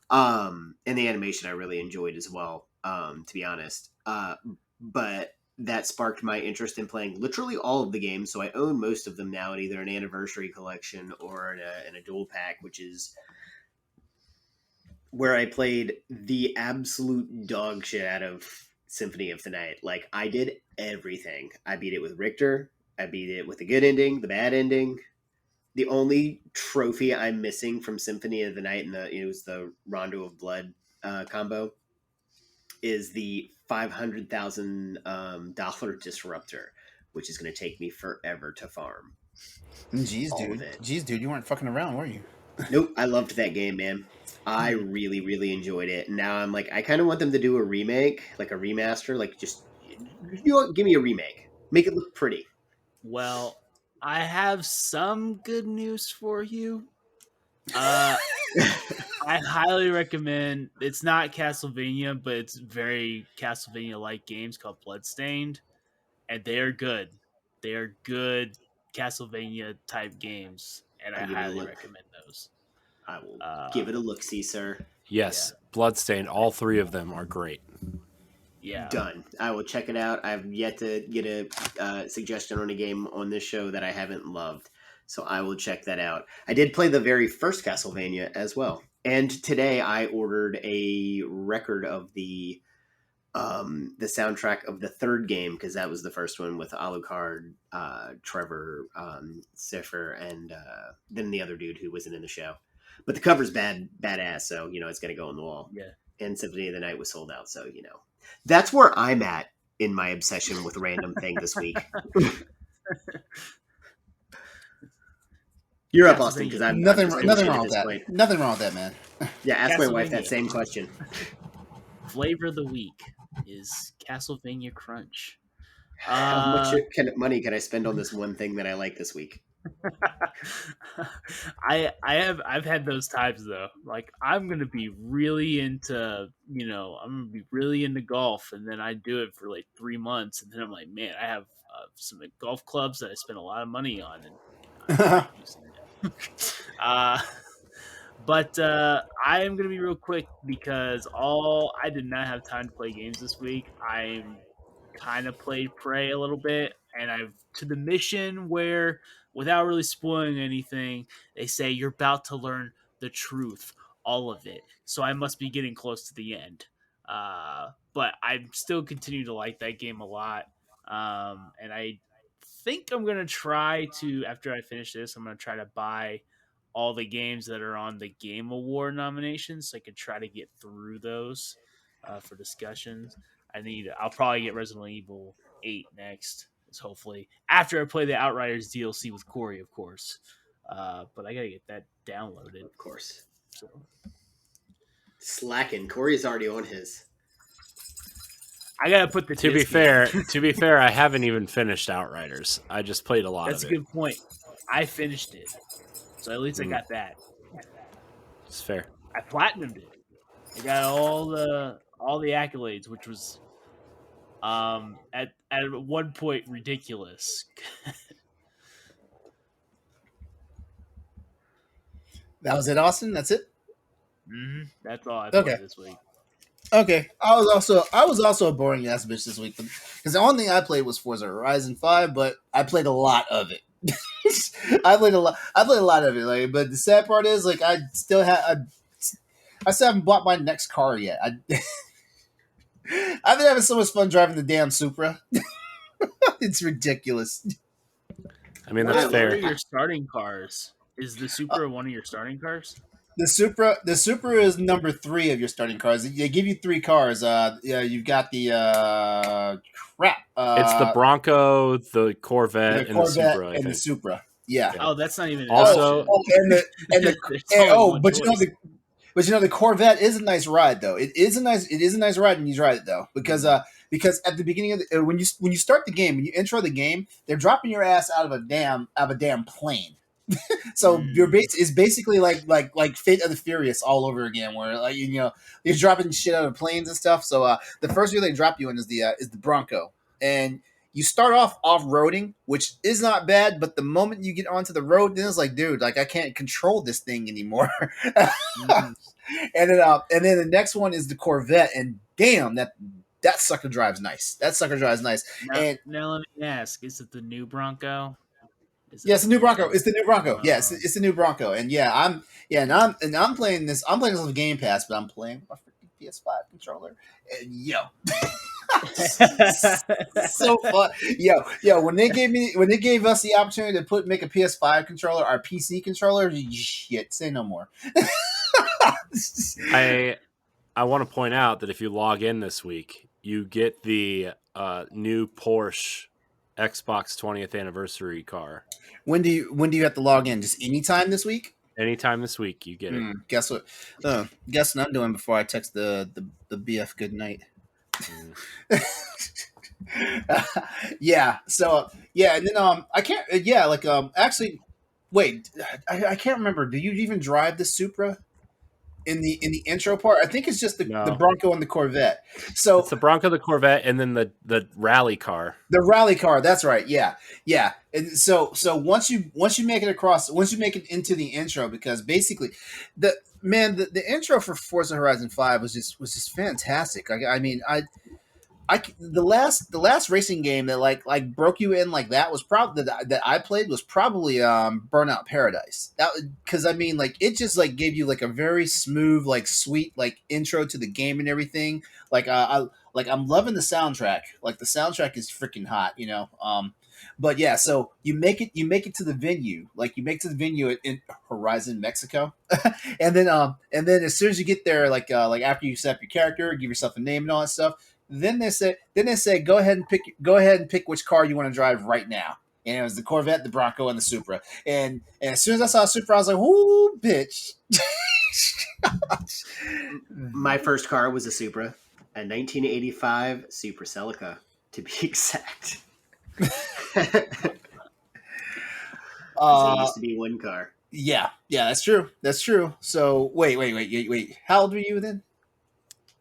And the animation I really enjoyed as well, to be honest. But that sparked my interest in playing literally all of the games, so I own most of them now in either an anniversary collection or in a dual pack, which is where I played the absolute dog shit out of Symphony of the Night. Like, I did everything. I beat it with Richter. I beat it with the good ending, the bad ending. The only trophy I'm missing from Symphony of the Night, and it was the Rondo of Blood combo, is the $500,000 disruptor, which is going to take me forever to farm. Jeez, dude, you weren't fucking around, were you? Nope, I loved that game, man. I really, really enjoyed it. And now I'm like, I kind of want them to do a remake, like a remaster, like just give me a remake, make it look pretty. Well, I have some good news for you. I highly recommend. It's not Castlevania, but it's very Castlevania-like games called Bloodstained, and they are good. They are good Castlevania type games, and I highly recommend those. I will give it a look-see, sir. Yes, yeah. Bloodstained. All 3 of them are great. Yeah, done. I will check it out. I've yet to get a suggestion on a game on this show that I haven't loved, so I will check that out. I did play the very first Castlevania as well, and today I ordered a record of the soundtrack of the 3rd game, because that was the first one with Alucard, Trevor, Cipher, and then the other dude who wasn't in the show. But the cover's badass, so it's gonna go on the wall. Yeah. And Symphony of the Night was sold out, so that's where I'm at in my obsession with random thing this week. You're up, Austin, because I'm nothing wrong with that. Point. Nothing wrong with that, man. Yeah, ask my wife that same question. Flavor of the week is Castlevania Crunch. How much money can I spend on this one thing that I like this week? I've had those times though. Like, I'm gonna be really into golf, and then I do it for like 3 months, and then I'm like, man, I have some golf clubs that I spent a lot of money on, and I'm using them. But I am gonna be real quick because I did not have time to play games this week. I'm kind of played Prey a little bit, and I've to the mission where, without really spoiling anything, they say you're about to learn the truth, all of it. So I must be getting close to the end. But I still continue to like that game a lot. And I think I'm going to try to, after I finish this, I'm going to try to buy all the games that are on the Game Award nominations so I could try to get through those for discussions. I'll probably get Resident Evil 8 next. Hopefully after I play the Outriders DLC with Corey, of course. But I gotta get that downloaded, of course. So slacking. Corey's already on his. I gotta put the. To be fair, I haven't even finished Outriders. I just played a lot. That's of a good point. I finished it, so at least I got that. It's fair. I platinumed it. I got all the accolades, which was At one point ridiculous. That was it, Austin. That's it. That's all I Okay. played this week. Okay, I was also a boring ass bitch this week because the only thing I played was Forza Horizon 5, but I played a lot of it. I played a lot of it. Like, but the sad part is, like, I still haven't bought my next car yet. I've been having so much fun driving the damn Supra. It's ridiculous. I mean, What that's are fair. your starting cars? Is the Supra one of your starting cars? The Supra is number 3 of your starting cars. They give you 3 cars. Yeah, you've got the crap. It's the Bronco, the Corvette, the and the Corvette Supra. I and think. the Supra. Yeah. Oh, that's not even an Also- option. But the Corvette is a nice ride though. It is a nice ride when you drive it though, because at the beginning of when you start the game, when you intro the game, they're dropping your ass out of a damn plane. So your base is basically like Fate of the Furious all over again, where like you're dropping shit out of planes and stuff. So the first year they drop you in is the Bronco, and you start off-roading, which is not bad, but the moment you get onto the road, then it's like, dude, like I can't control this thing anymore. And then the next one is the Corvette, and damn, that sucker drives nice. That sucker drives nice. Now let me ask: is it the new Bronco? Yeah, it's the new Bronco. It's the new Bronco. Yeah, it's the new Bronco. And I'm playing this. I'm playing this on Game Pass, but I'm playing my freaking PS5 controller. And so fun. Yo, when they gave us the opportunity to make a PS5 controller our PC controller, shit, say no more. I want to point out that if you log in this week, you get the new Porsche Xbox 20th anniversary car. When do you have to log in? Just anytime this week? Anytime this week, you get it. Guess what? Guess what I'm doing before I text the BF good night. Yeah. So and then I can't. Actually, wait. I can't remember. Do you even drive the Supra? In the intro part, I think it's just the Bronco and the Corvette. So it's the Bronco, the Corvette, and then the rally car. The rally car, that's right. Yeah. And so once you make it across, once you make it into the intro, because basically, the intro for Forza Horizon 5 was just fantastic. The last racing game that like broke you in like that was probably that I played was probably Burnout Paradise. That because it just like gave you like a very smooth, like sweet, like intro to the game and everything. I'm loving the soundtrack. Like the soundtrack is freaking hot, But yeah, so you make it to the venue. Like you make it to the venue in Horizon, Mexico, and then as soon as you get there, like after you set up your character, give yourself a name and all that stuff. Then they say go ahead and pick which car you want to drive right now. And it was the Corvette, the Bronco, and the Supra. And as soon as I saw Supra, I was like, "Ooh, bitch!" My first car was a Supra, a 1985 Supra Celica, to be exact. It used to be one car. Yeah, that's true. That's true. So wait. How old were you then?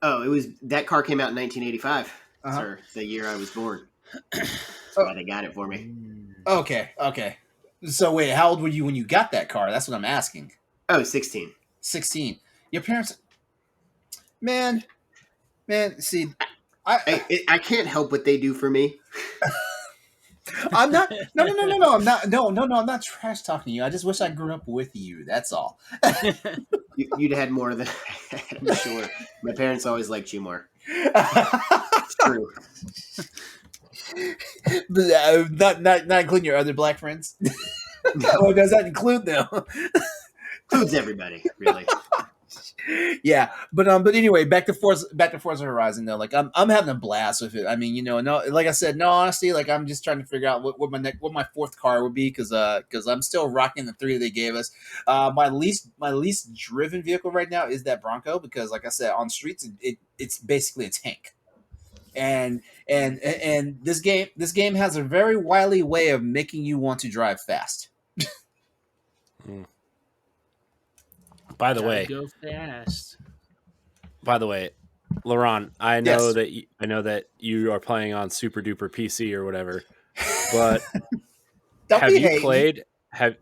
Oh, that car came out in 1985, sir, the year I was born. That's why they got it for me. Okay. So wait, how old were you when you got that car? That's what I'm asking. Oh, 16. 16. Your parents, man. See, I can't help what they do for me. I'm not. No. I'm not. No. I'm not trash talking you. I just wish I grew up with you. That's all. You'd had more than I had, I'm sure. My parents always liked you more. It's true. But, not including your other black friends. Or does that include them? Includes everybody, really. Yeah, but anyway, back to Forza Horizon though. Like I'm having a blast with it. No, like I said, no, honestly, like I'm just trying to figure out what my fourth car would be because I'm still rocking the 3 they gave us. My least driven vehicle right now is that Bronco because, like I said, on streets it's basically a tank. And this game has a very wily way of making you want to drive fast. By the way, go fast. By the way, LeRon, I know Yes. that you are playing on super duper PC or whatever, but Don't have be you hating. played?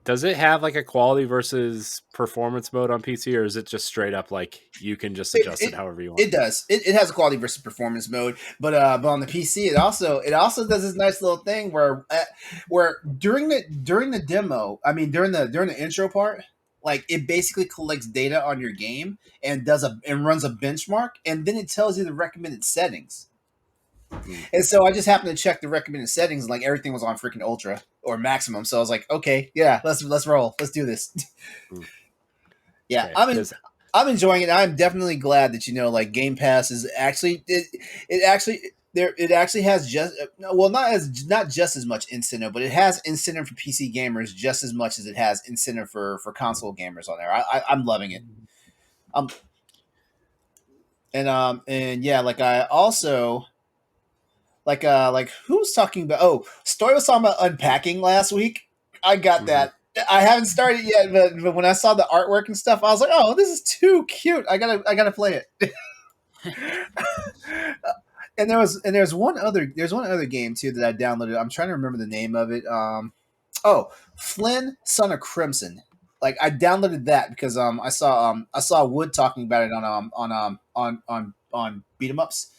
Does it have like a quality versus performance mode on PC, or is it just straight up like you can just adjust it however you want? It does. It has a quality versus performance mode, but on the PC, it also does this nice little thing where during the demo, I mean during the intro part, like it basically collects data on your game and runs a benchmark, and then it tells you the recommended settings. And so I just happened to check the recommended settings, and like everything was on freaking ultra or maximum. So I was like, okay, yeah, let's roll, let's do this. Yeah, Okay, I'm enjoying it. I'm definitely glad that like Game Pass is actually it actually has not just as much incentive, but it has incentive for PC gamers just as much as it has incentive for console gamers on there. I'm loving it. And yeah, like I also like who was talking about? Oh, Story was talking about unpacking last week. I got that. I haven't started yet, but when I saw the artwork and stuff, I was like, "Oh, this is too cute! I gotta play it." And there's one other game too that I downloaded. I'm trying to remember the name of it. Flynn, Son of Crimson. Like I downloaded that because I saw Wood talking about it on beat 'em ups,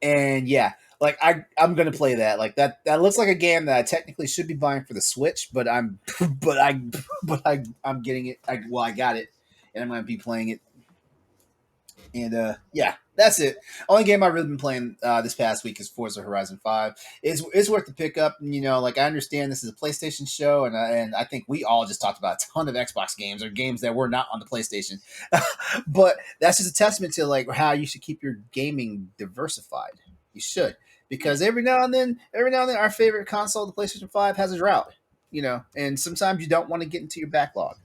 and yeah, like I'm gonna play that. Like that looks like a game that I technically should be buying for the Switch, but I'm I'm getting it. I got it, and I'm gonna be playing it. And yeah, that's it. Only game I've really been playing this past week is Forza Horizon 5. It's worth the pickup. Like I understand this is a PlayStation show, and I think we all just talked about a ton of Xbox games or games that were not on the PlayStation. But that's just a testament to like how you should keep your gaming diversified. You should, because every now and then, our favorite console, the PlayStation 5, has a drought. And sometimes you don't want to get into your backlog.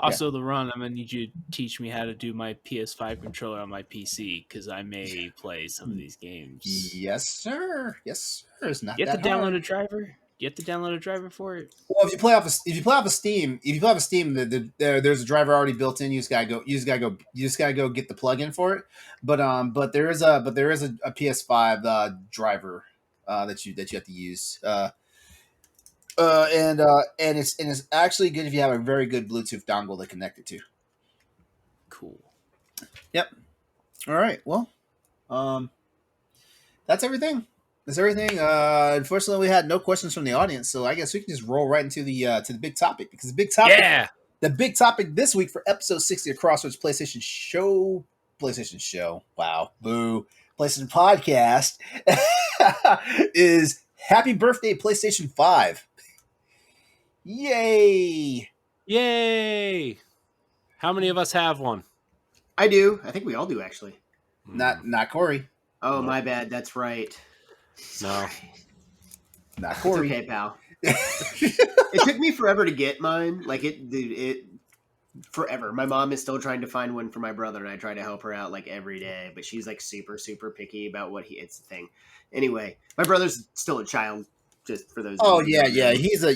Also, LeRon, I'm gonna need you to teach me how to do my PS5 controller on my PC because I may play some of these games. Yes, sir. Yes, sir. It's not You have that to download hard. a driver. You have to download a driver for it. Well, if you play off of Steam, there's a driver already built in. You just gotta go get the plugin for it. But there is a PS5 driver that you have to use. And it's actually good if you have a very good Bluetooth dongle to connect it to. Cool. Yep. All right. Well, that's everything. That's everything. Unfortunately, we had no questions from the audience, so I guess we can just roll right into the big topic, because the big topic this week for episode 60 of Crossroads PlayStation Show. Wow, boo. PlayStation Podcast is Happy Birthday PlayStation 5. Yay! How many of us have one? I do. I think we all do, actually. Not Corey. Oh, Nope. my bad. That's right. No. Not It's Corey. okay, pal. It took me forever to get mine. Like it forever. My mom is still trying to find one for my brother, and I try to help her out like every day. But she's like super, super picky about what it's the thing. Anyway, my brother's still a child. Just for those. Oh yeah. He's a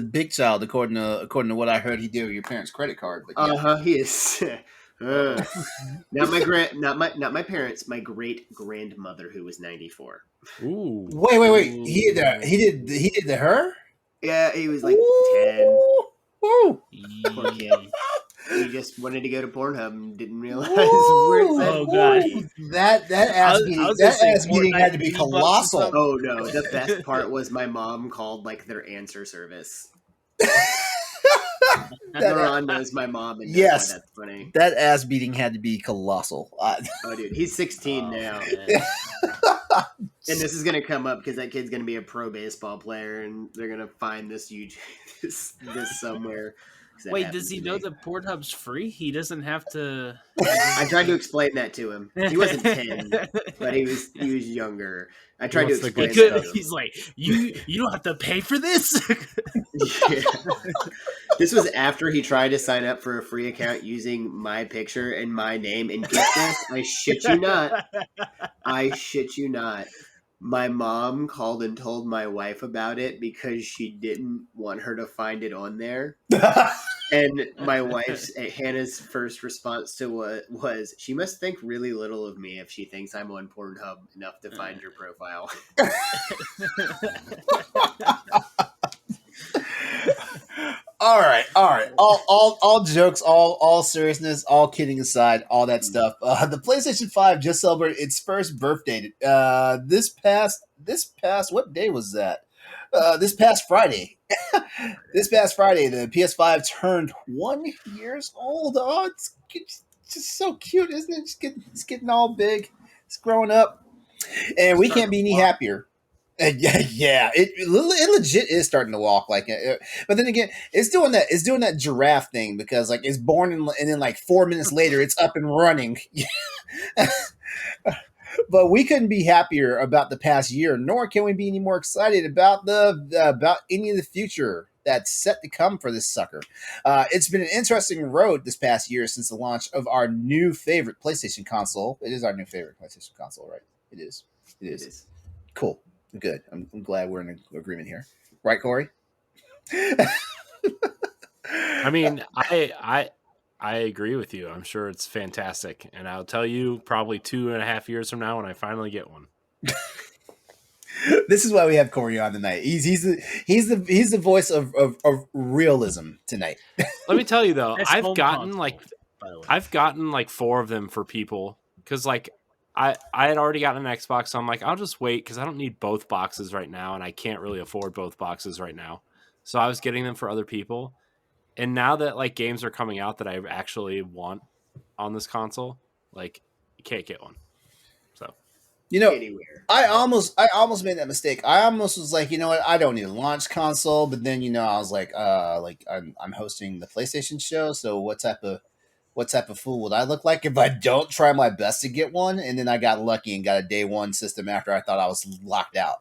big child according to what I heard he did with your parents' credit card. But yeah. He is. Not my parents. My great grandmother, who was 94. Ooh. Wait. He did the her. Yeah, he was like 10. Ooh. Poor kid. He just wanted to go to Pornhub and didn't realize where Ooh. it's at. Oh god. That ass beating had to be Fortnite colossal. Oh no, the best part was my mom called like their answer service. LeRon knows my mom, and Yes. that's funny. That ass beating had to be colossal. Oh dude, he's 16 now. Man. And this is gonna come up because that kid's gonna be a pro baseball player, and they're gonna find this huge this somewhere. Wait, does he know that Pornhub's free? He doesn't have to. I tried to explain that to him. He wasn't 10, but he was younger. I tried to wants the explain good that to him. He's like, you don't have to pay for this. Yeah. This was after he tried to sign up for a free account using my picture and my name. And get this, I shit you not. My mom called and told my wife about it because she didn't want her to find it on there. And my wife's Hannah's first response to it was, "She must think really little of me if she thinks I'm on Pornhub enough to find your profile." All right. All jokes, all seriousness, all kidding aside, all that stuff. The PlayStation 5 just celebrated its first birthday. This past what day was that? This past Friday. This past Friday, the PS5 turned 1 years old. Oh, it's just so cute, isn't it? It's getting all big. It's growing up, and we can't be any happier. Yeah, it legit is starting to walk like it. But then again, it's doing that giraffe thing because like it's born and then like 4 minutes later it's up and running. But we couldn't be happier about the past year, nor can we be any more excited about about any of the future that's set to come for this sucker. It's been an interesting road this past year since the launch of our new favorite PlayStation console. It is our new favorite PlayStation console, right? It is. It is. Cool. Good. I'm glad we're in agreement here, right, Corey? I mean, I agree with you. I'm sure it's fantastic, and I'll tell you probably 2.5 years from now when I finally get one. This is why we have Corey on tonight. He's the voice of realism tonight. Let me tell you though, That's I've home gotten console, I've gotten like 4 of them for people because like I had already gotten an Xbox, so I'm like, I'll just wait because I don't need both boxes right now, and I can't really afford both boxes right now. So I was getting them for other people, and now that like games are coming out that I actually want on this console, like you can't get one. So Anywhere. I almost made that mistake. I almost was like, you know what, I don't need a launch console, but then I was like I'm hosting the PlayStation show, so what type of fool would I look like if I don't try my best to get one? And then I got lucky and got a day one system after I thought I was locked out.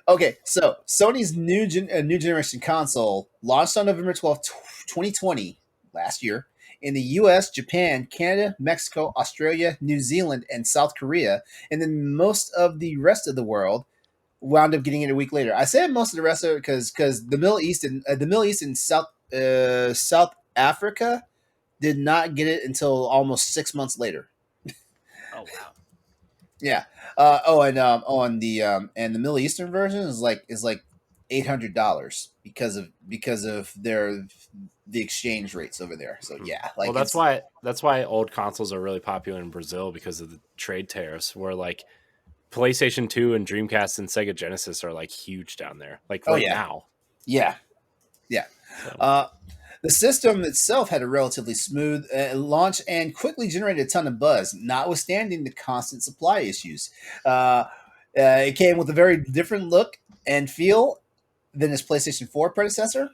Okay, so Sony's new generation console launched on November 12th, 2020, last year, in the US, Japan, Canada, Mexico, Australia, New Zealand, and South Korea. And then most of the rest of the world wound up getting it a week later. I said most of the rest of it because the Middle East and South Africa did not get it until almost 6 months later. Oh wow! Yeah. And the Middle Eastern version is like $800 because of the exchange rates over there. So yeah, like well, that's why old consoles are really popular in Brazil because of the trade tariffs, where like PlayStation 2 and Dreamcast and Sega Genesis are like huge down there. Like now. Yeah. So. The system itself had a relatively smooth launch and quickly generated a ton of buzz, notwithstanding the constant supply issues. It came with a very different look and feel than its PlayStation 4 predecessor.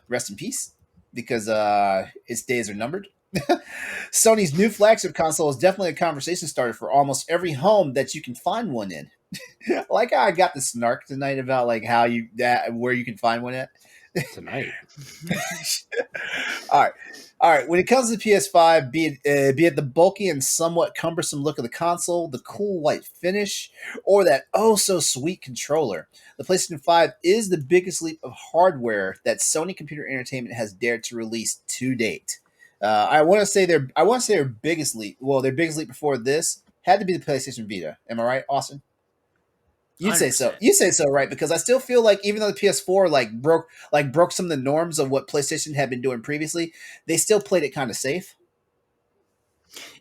Rest in peace, because its days are numbered. Sony's new flagship console is definitely a conversation starter for almost every home that you can find one in. Like how I got the snark tonight about like where you can find one at. Tonight. All right. When it comes to PS5, be it the bulky and somewhat cumbersome look of the console, the cool white finish, or that oh so sweet controller, the PlayStation 5 is the biggest leap of hardware that Sony Computer Entertainment has dared to release to date. I want to say their biggest leap. Well, their biggest leap before this had to be the PlayStation Vita. Am I right, Austin? You'd say so. 100%. You say so, right? Because I still feel like even though the PS4 broke some of the norms of what PlayStation had been doing previously, they still played it kind of safe.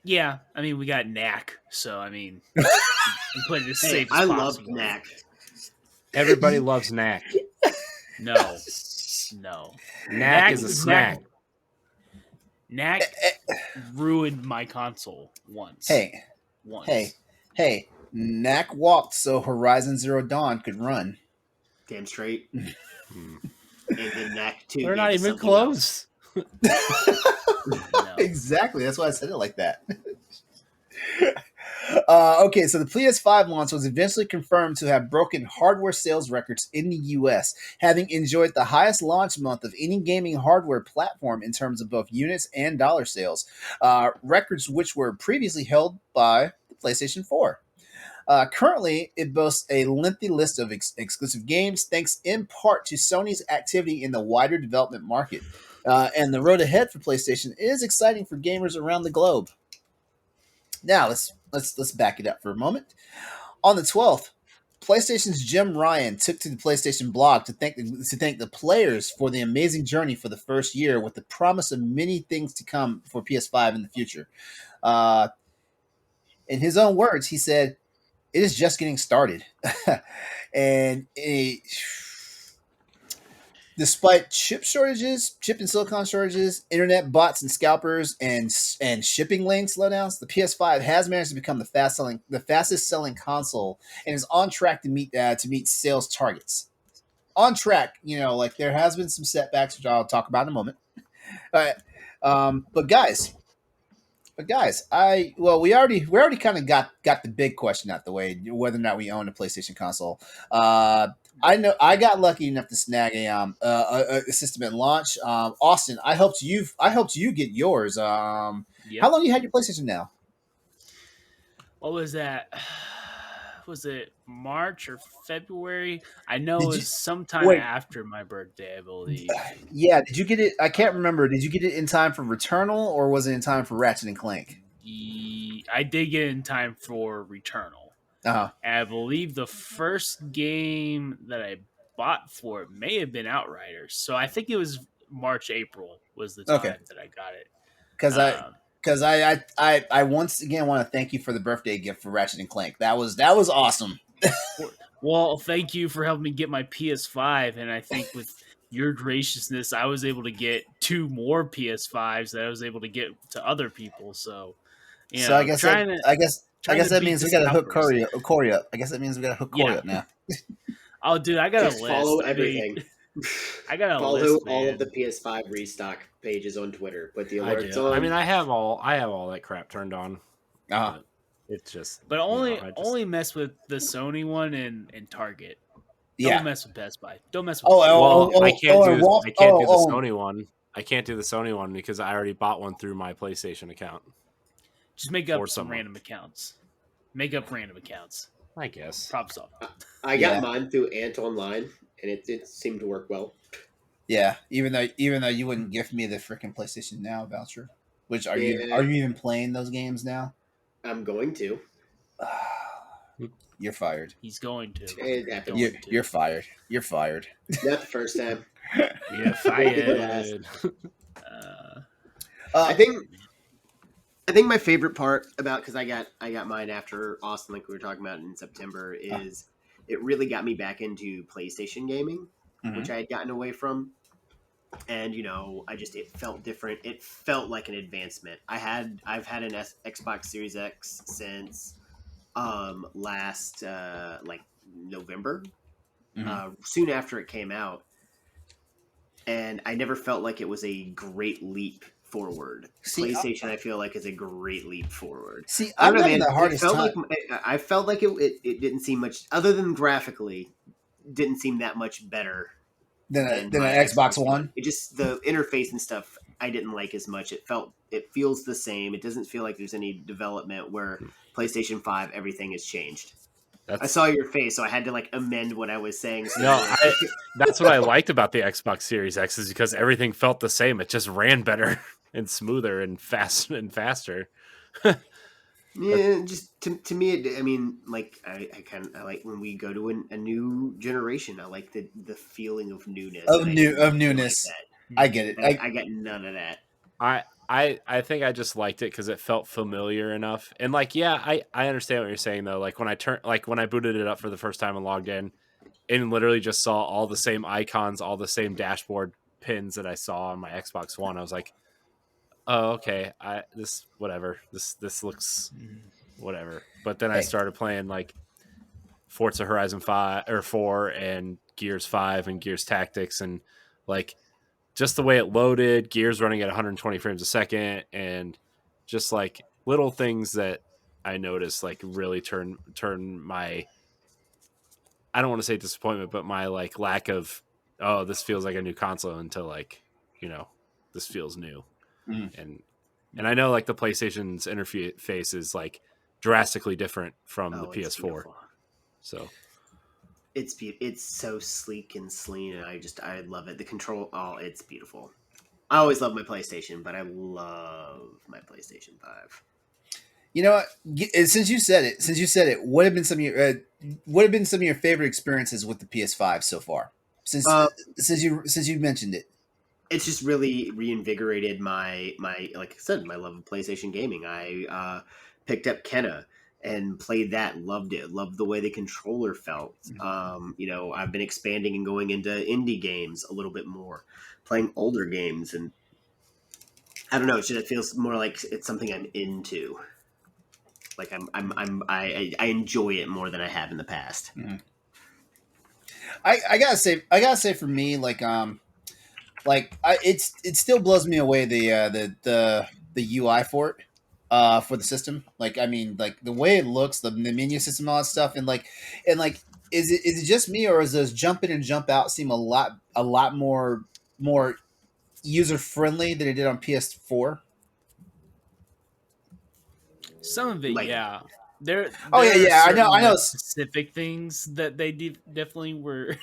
Yeah, I mean we got Knack, so I mean we put it as safe as I possible. loved Knack. Everybody loves Knack. No. Knack is a snack. Knack ruined my console once. Hey. Knack walked so Horizon Zero Dawn could run. Damn straight. And then Knack 2. They're not even close. No. Exactly. That's why I said it like that. Okay, so the PS5 launch was eventually confirmed to have broken hardware sales records in the US, having enjoyed the highest launch month of any gaming hardware platform in terms of both units and dollar sales, records which were previously held by the PlayStation 4. Currently, it boasts a lengthy list of exclusive games, thanks in part to Sony's activity in the wider development market. And the road ahead for PlayStation is exciting for gamers around the globe. Now let's back it up for a moment. On the 12th, PlayStation's Jim Ryan took to the PlayStation blog to thank the players for the amazing journey for the first year, with the promise of many things to come for PS5 in the future. Uh, in his own words, he said, "It is just getting started," and despite chip and silicon shortages, internet bots and scalpers, and shipping lane slowdowns, the PS5 has managed to become the fastest selling console, and is on track to meet sales targets. On track, like there has been some setbacks, which I'll talk about in a moment. But guys, we already kind of got the big question out the way, whether or not we own a PlayStation console. I know I got lucky enough to snag a system at launch. Austin, I helped you get yours. How long you had your PlayStation now? What was that? Was it March or February? I know it was sometime after my birthday, I believe. Yeah, did you get it? I can't remember. Did you get it in time for Returnal, or was it in time for Ratchet and Clank? I did get it in time for Returnal. Uh-huh. And I believe the first game that I bought for it may have been Outriders. So I think it was March, April was the time that I got it. Because I once again want to thank you for the birthday gift for Ratchet and Clank. That was awesome. Well, thank you for helping me get my PS5, and I think with your graciousness, I was able to get 2 more PS5s that I was able to get to other people. So, I guess that means we got to hook Corey up. I guess that means we got to hook Corey up now. Oh, dude, I got just a list. Follow everything. I got a follow list, all of the PS5 restock pages on Twitter. Put the alerts on. I mean, I have all that crap turned on. It's just, but only mess with the Sony one and Target. Don't mess with Best Buy. Don't mess with. I can't do the Sony one. I can't do the Sony one because I already bought one through my PlayStation account. Just make up some random accounts. Make up random accounts. I guess. Props off. I got mine through Ant Online, and it seemed to work well. Yeah, even though you wouldn't gift me the freaking PlayStation Now voucher, which are you even playing those games now? I'm going to. You're fired. He's going to. It happens. You're fired. You're fired. Not the first time. You're fired. I think my favorite part about, because I got mine after Austin, like we were talking about in September, is it really got me back into PlayStation gaming, which I had gotten away from. And it felt different. It felt like an advancement. I've had an Xbox Series X since last November, soon after it came out, and I never felt like it was a great leap forward. PlayStation, I feel like, is a great leap forward. I don't know, the hardest time. I felt like it didn't seem much, other than graphically, didn't seem that much better than an Xbox One. It just, the interface and stuff I didn't like as much. It feels the same. It doesn't feel like there's any development, where PlayStation 5, everything has changed. I saw your face, so I had to amend what I was saying. So that's what I liked about the Xbox Series X, is because everything felt the same. It just ran better and smoother and faster. Yeah, just to me, I mean, I like when we go to a new generation. I like the feeling of newness. Of newness. Like, I get it. I got none of that. I think I just liked it because it felt familiar enough. And I understand what you're saying though. When I booted it up for the first time and logged in, and literally just saw all the same icons, all the same dashboard pins that I saw on my Xbox One, I was like, oh, okay. This looks whatever. But then I started playing Forza Horizon 5 or 4 and Gears 5 and Gears Tactics, and just the way it loaded, Gears running at 120 frames a second, and just little things that I noticed like really turn my, I don't want to say disappointment, but my like lack of, oh, this feels like a new console into like, this feels new. Mhm. And I know like the PlayStation's interface is like drastically different from the It's PS4. beautiful. So It's so sleek and clean, and I love it. The control, it's beautiful. I always love my PlayStation, but I love my PlayStation 5. You know what? Since you said it, what have been some of your favorite experiences with the PS5 so far? Since you mentioned it. It's just really reinvigorated my like I said, my love of PlayStation gaming. I picked up Kenna and played that, loved it, loved the way the controller felt. I've been expanding and going into indie games a little bit more, playing older games, and I don't know, it feels more like it's something I'm into. Like I enjoy it more than I have in the past. Mhm. I gotta say for me, it still blows me away the UI for it, for the system. Like, I mean, like the way it looks, the menu system, all that stuff, and is it just me, or is those jump in and jump out seem a lot more user friendly than it did on PS4? Some of it, Like, yeah. There Oh yeah, are yeah. certain I know. like specific things that they definitely were,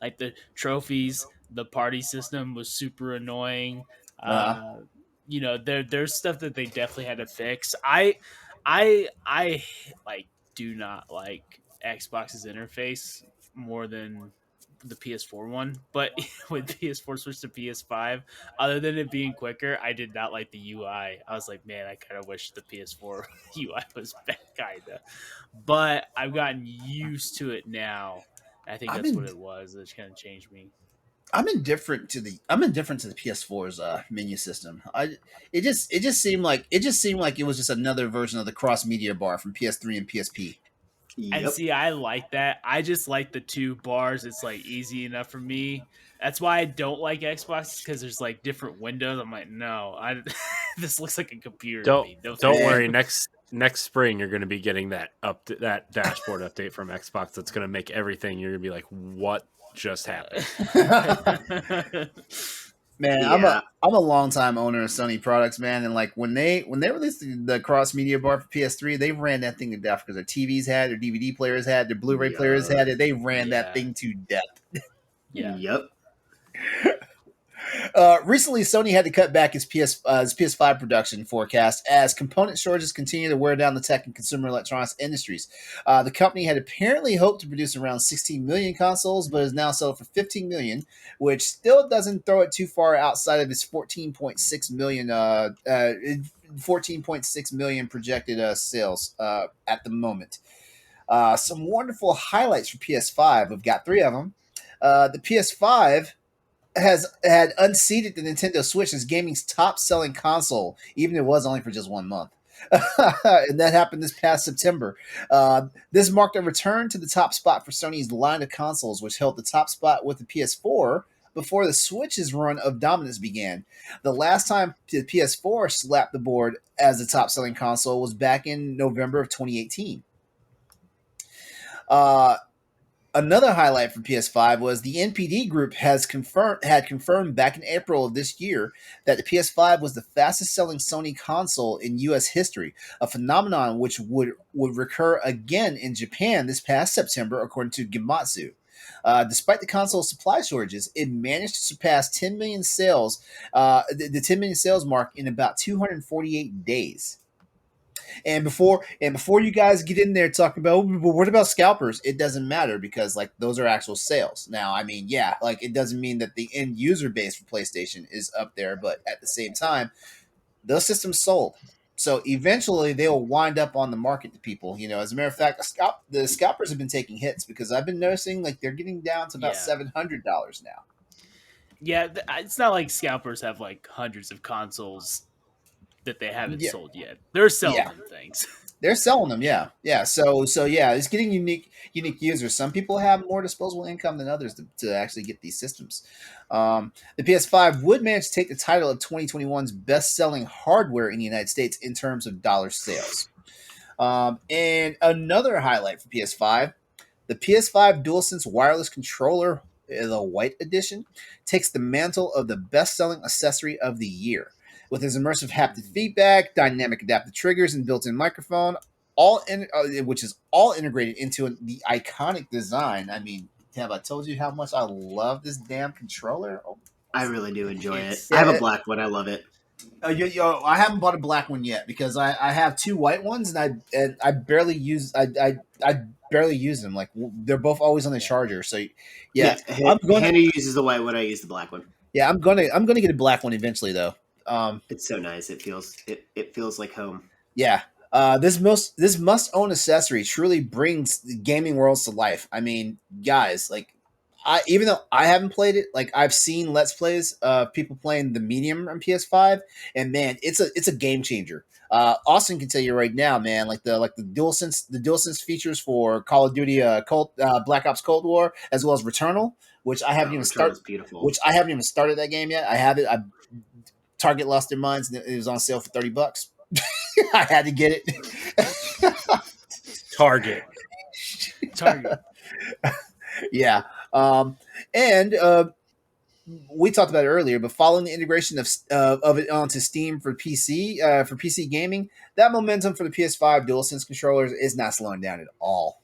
like the trophies. The party system was super annoying. Uh, There's stuff that they definitely had to fix. I like do not like Xbox's interface more than the PS4 one, but with PS4 switch to PS5, other than it being quicker, I did not like the UI. I was like, man, I kind of wish the PS4 UI was back, kinda. But I've gotten used to it now. I think I'm that's what in it was. It kind of changed me. I'm indifferent to the PS4's menu system. It just seemed like it was just another version of the cross media bar from PS3 and PSP. And yep. see, I like that. I just like the two bars. It's like easy enough for me. That's why I don't like Xbox, because there's like different windows. I'm like, no, this looks like a computer to don't me. No, don't thank Man. worry. you. Next spring, you're going to be getting that dashboard update from Xbox. That's going to make everything. You're going to be like, what just happened? Man, Yeah. I'm a longtime owner of Sony products, man, and like when they released the cross media bar for PS3, they ran that thing to death because their TVs had, their DVD players had, their Blu-ray players had it. They ran that Yeah. thing to death. Yeah. Yep. Recently, Sony had to cut back his PS5 production forecast as component shortages continue to wear down the tech and consumer electronics industries. The company had apparently hoped to produce around 16 million consoles, but is now sold for 15 million, which still doesn't throw it too far outside of its 14.6 million projected sales at the moment. Some wonderful highlights for PS5. We've got three of them. The PS5 had unseated the Nintendo Switch as gaming's top selling console, even if it was only for just 1 month. And that happened this past September. This marked a return to the top spot for Sony's line of consoles, which held the top spot with the PS4 before the Switch's run of dominance began. The last time the PS4 slapped the board as the top selling console was back in November of 2018. Another highlight for PS5 was the NPD Group had confirmed back in April of this year that the PS5 was the fastest selling Sony console in US history, a phenomenon which would recur again in Japan this past September, according to Gematsu. Despite the console supply shortages, it managed to surpass 10 million sales, the 10 million sales mark in about 248 days. And before you guys get in there talking about, well, what about scalpers? It doesn't matter because like those are actual sales. Now, I mean, yeah, like it doesn't mean that the end user base for PlayStation is up there, but at the same time, those systems sold. So eventually they will wind up on the market to people. As a matter of fact, the scalpers have been taking hits because I've been noticing like they're getting down to about $700 now. Yeah, it's not like scalpers have like hundreds of consoles that they haven't Yeah, sold yet. They're selling yeah. them things. They're selling them, yeah. So yeah, it's getting unique users. Some people have more disposable income than others to actually get these systems. The PS5 would manage to take the title of 2021's best-selling hardware in the United States in terms of dollar sales. And another highlight for PS5, the PS5 DualSense wireless controller, the white edition, takes the mantle of the best-selling accessory of the year. With its immersive haptic feedback, dynamic adaptive triggers, and built-in microphone, which is all integrated into the iconic design. I mean, have I told you how much I love this damn controller? Oh, I really do enjoy it. It's- I have a black one. I love it. I haven't bought a black one yet because I have two white ones and I barely use I barely use them. Like they're both always on the charger. So yeah, I'm going. Hannah uses the white one. I use the black one. Yeah, I'm gonna get a black one eventually though. It's so nice. It feels like home. Yeah. This must own accessory truly brings the gaming worlds to life. I mean, guys, like even though I haven't played it, like I've seen Let's Plays of people playing the medium on PS5, and man, it's a game changer. Austin can tell you right now, man, like the DualSense features for Call of Duty Black Ops Cold War, as well as Returnal, which I haven't even started. Beautiful. Which I haven't even started that game yet. I have it. Target lost their minds, and it was on sale for $30. I had to get it. Target. Yeah. And we talked about it earlier, but following the integration of it onto Steam for PC gaming, that momentum for the PS5 DualSense controllers is not slowing down at all.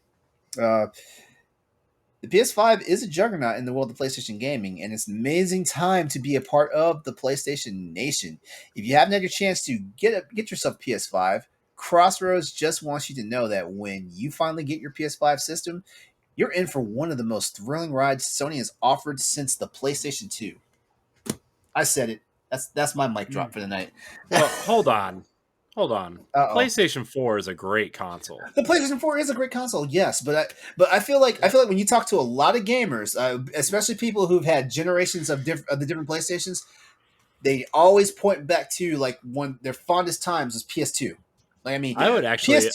The PS5 is a juggernaut in the world of PlayStation gaming, and it's an amazing time to be a part of the PlayStation Nation. If you haven't had your chance to get yourself a PS5, Crossroads just wants you to know that when you finally get your PS5 system, you're in for one of the most thrilling rides Sony has offered since the PlayStation 2. I said it. That's my mic drop for the night. Well, hold on. Uh-oh. PlayStation 4 is a great console. The PlayStation 4 is a great console, yes, but I feel like when you talk to a lot of gamers, especially people who've had generations of the different PlayStations, they always point back to like one their fondest times was PS2. Like I mean, I would actually,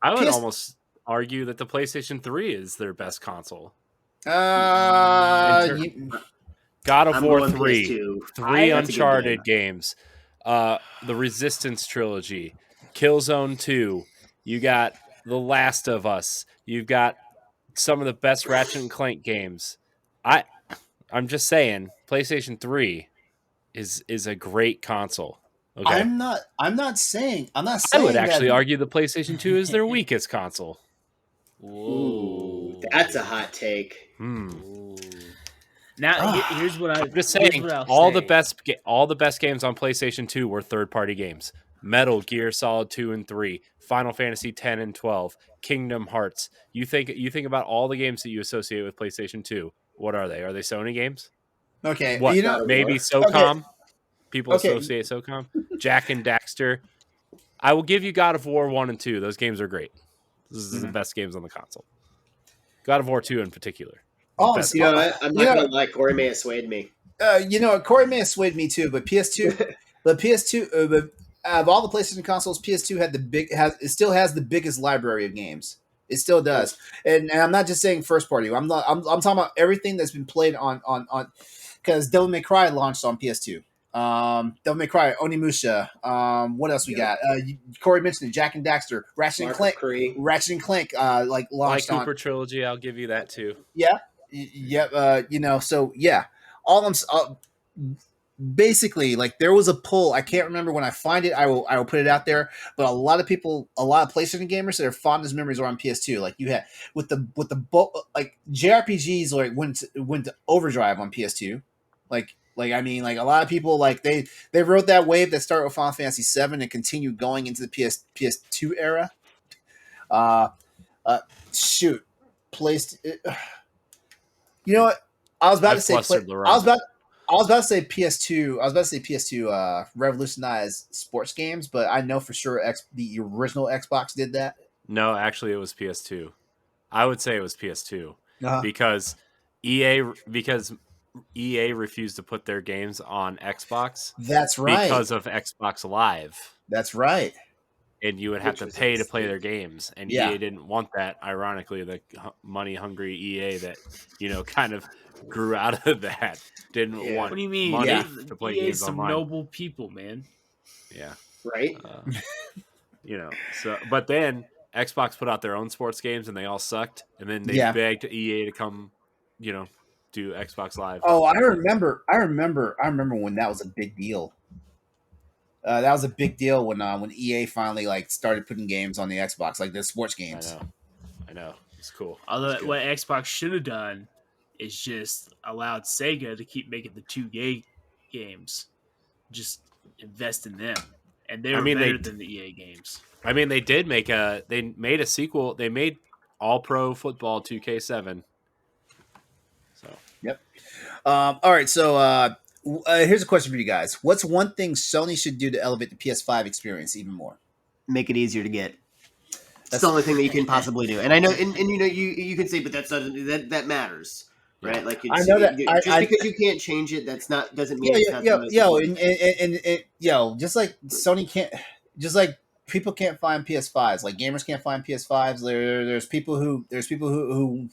I would almost argue that the PlayStation 3 is their best console. God of War 3, three Uncharted games, the Resistance trilogy, Killzone 2. You got The Last of Us. You've got some of the best Ratchet and Clank games. I'm just saying, PlayStation 3 is a great console. Okay. I'm not saying. I would actually argue the PlayStation 2 is their weakest console. Ooh, that's a hot take. Now here's what I'm just saying. All the best games on PlayStation 2 were third-party games. Metal Gear Solid 2 and 3, Final Fantasy 10 and 12, Kingdom Hearts. You think about all the games that you associate with PlayStation 2. What are they? Are they Sony games? Okay, what? Maybe SOCOM. Okay. People associate SOCOM. Jack and Daxter. I will give you God of War 1 and 2. Those games are great. This is the best games on the console. God of War 2 in particular. I'm not going to lie. Corey may have swayed me. Corey may have swayed me too, but PS2, of all the PlayStation consoles, PS2 still has the biggest library of games. It still does, and I'm not just saying first party. I'm talking about everything that's been played on because Devil May Cry launched on PS2. Devil May Cry, Onimusha. What else we got? Corey mentioned it, Jack and Daxter, Ratchet and Clank. Like launched Cooper trilogy. I'll give you that too. Yeah. So yeah, all I'm basically like there was a poll. I can't remember when I find it. I will put it out there. But a lot of PlayStation gamers, their fondest memories are on PS2. Like you had with the like JRPGs like went to overdrive on PS2. Like I mean, like a lot of people like they rode that wave that started with Final Fantasy VII and continued going into the PS2 era. Shoot, you know what? I was about to say PS2. I was about to say PS2 revolutionized sports games, but I know for sure the original Xbox did that. No, actually, it was PS2. I would say it was PS2 because EA refused to put their games on Xbox. That's right. Because of Xbox Live. That's right. And you would have to pay to play their games. And EA didn't want that. Ironically, the money-hungry EA that, kind of grew out of that didn't want What do you mean? money to play EA's games some online. noble people, man. Yeah. Right? So but then Xbox put out their own sports games and they all sucked, and then they Yeah. begged EA to come, do Xbox Live. Oh, I remember when that was a big deal. That was a big deal when EA finally like started putting games on the Xbox, like the sports games. I know. It's cool. Although what Xbox should have done is just allowed Sega to keep making the 2K games. Just invest in them, and they were better than the EA games. I mean, they made a sequel. They made All Pro Football 2K7. So yep. All right, so here's a question for you guys. What's one thing Sony should do to elevate the PS5 experience even more? Make it easier to get. That's the only thing that you can possibly do. And I know, and you can say, but that matters, right? Like I know that because you can't change it, doesn't mean it's not the most important. And just like Sony can't, just like people can't find PS5s, like gamers can't find PS5s. There's people who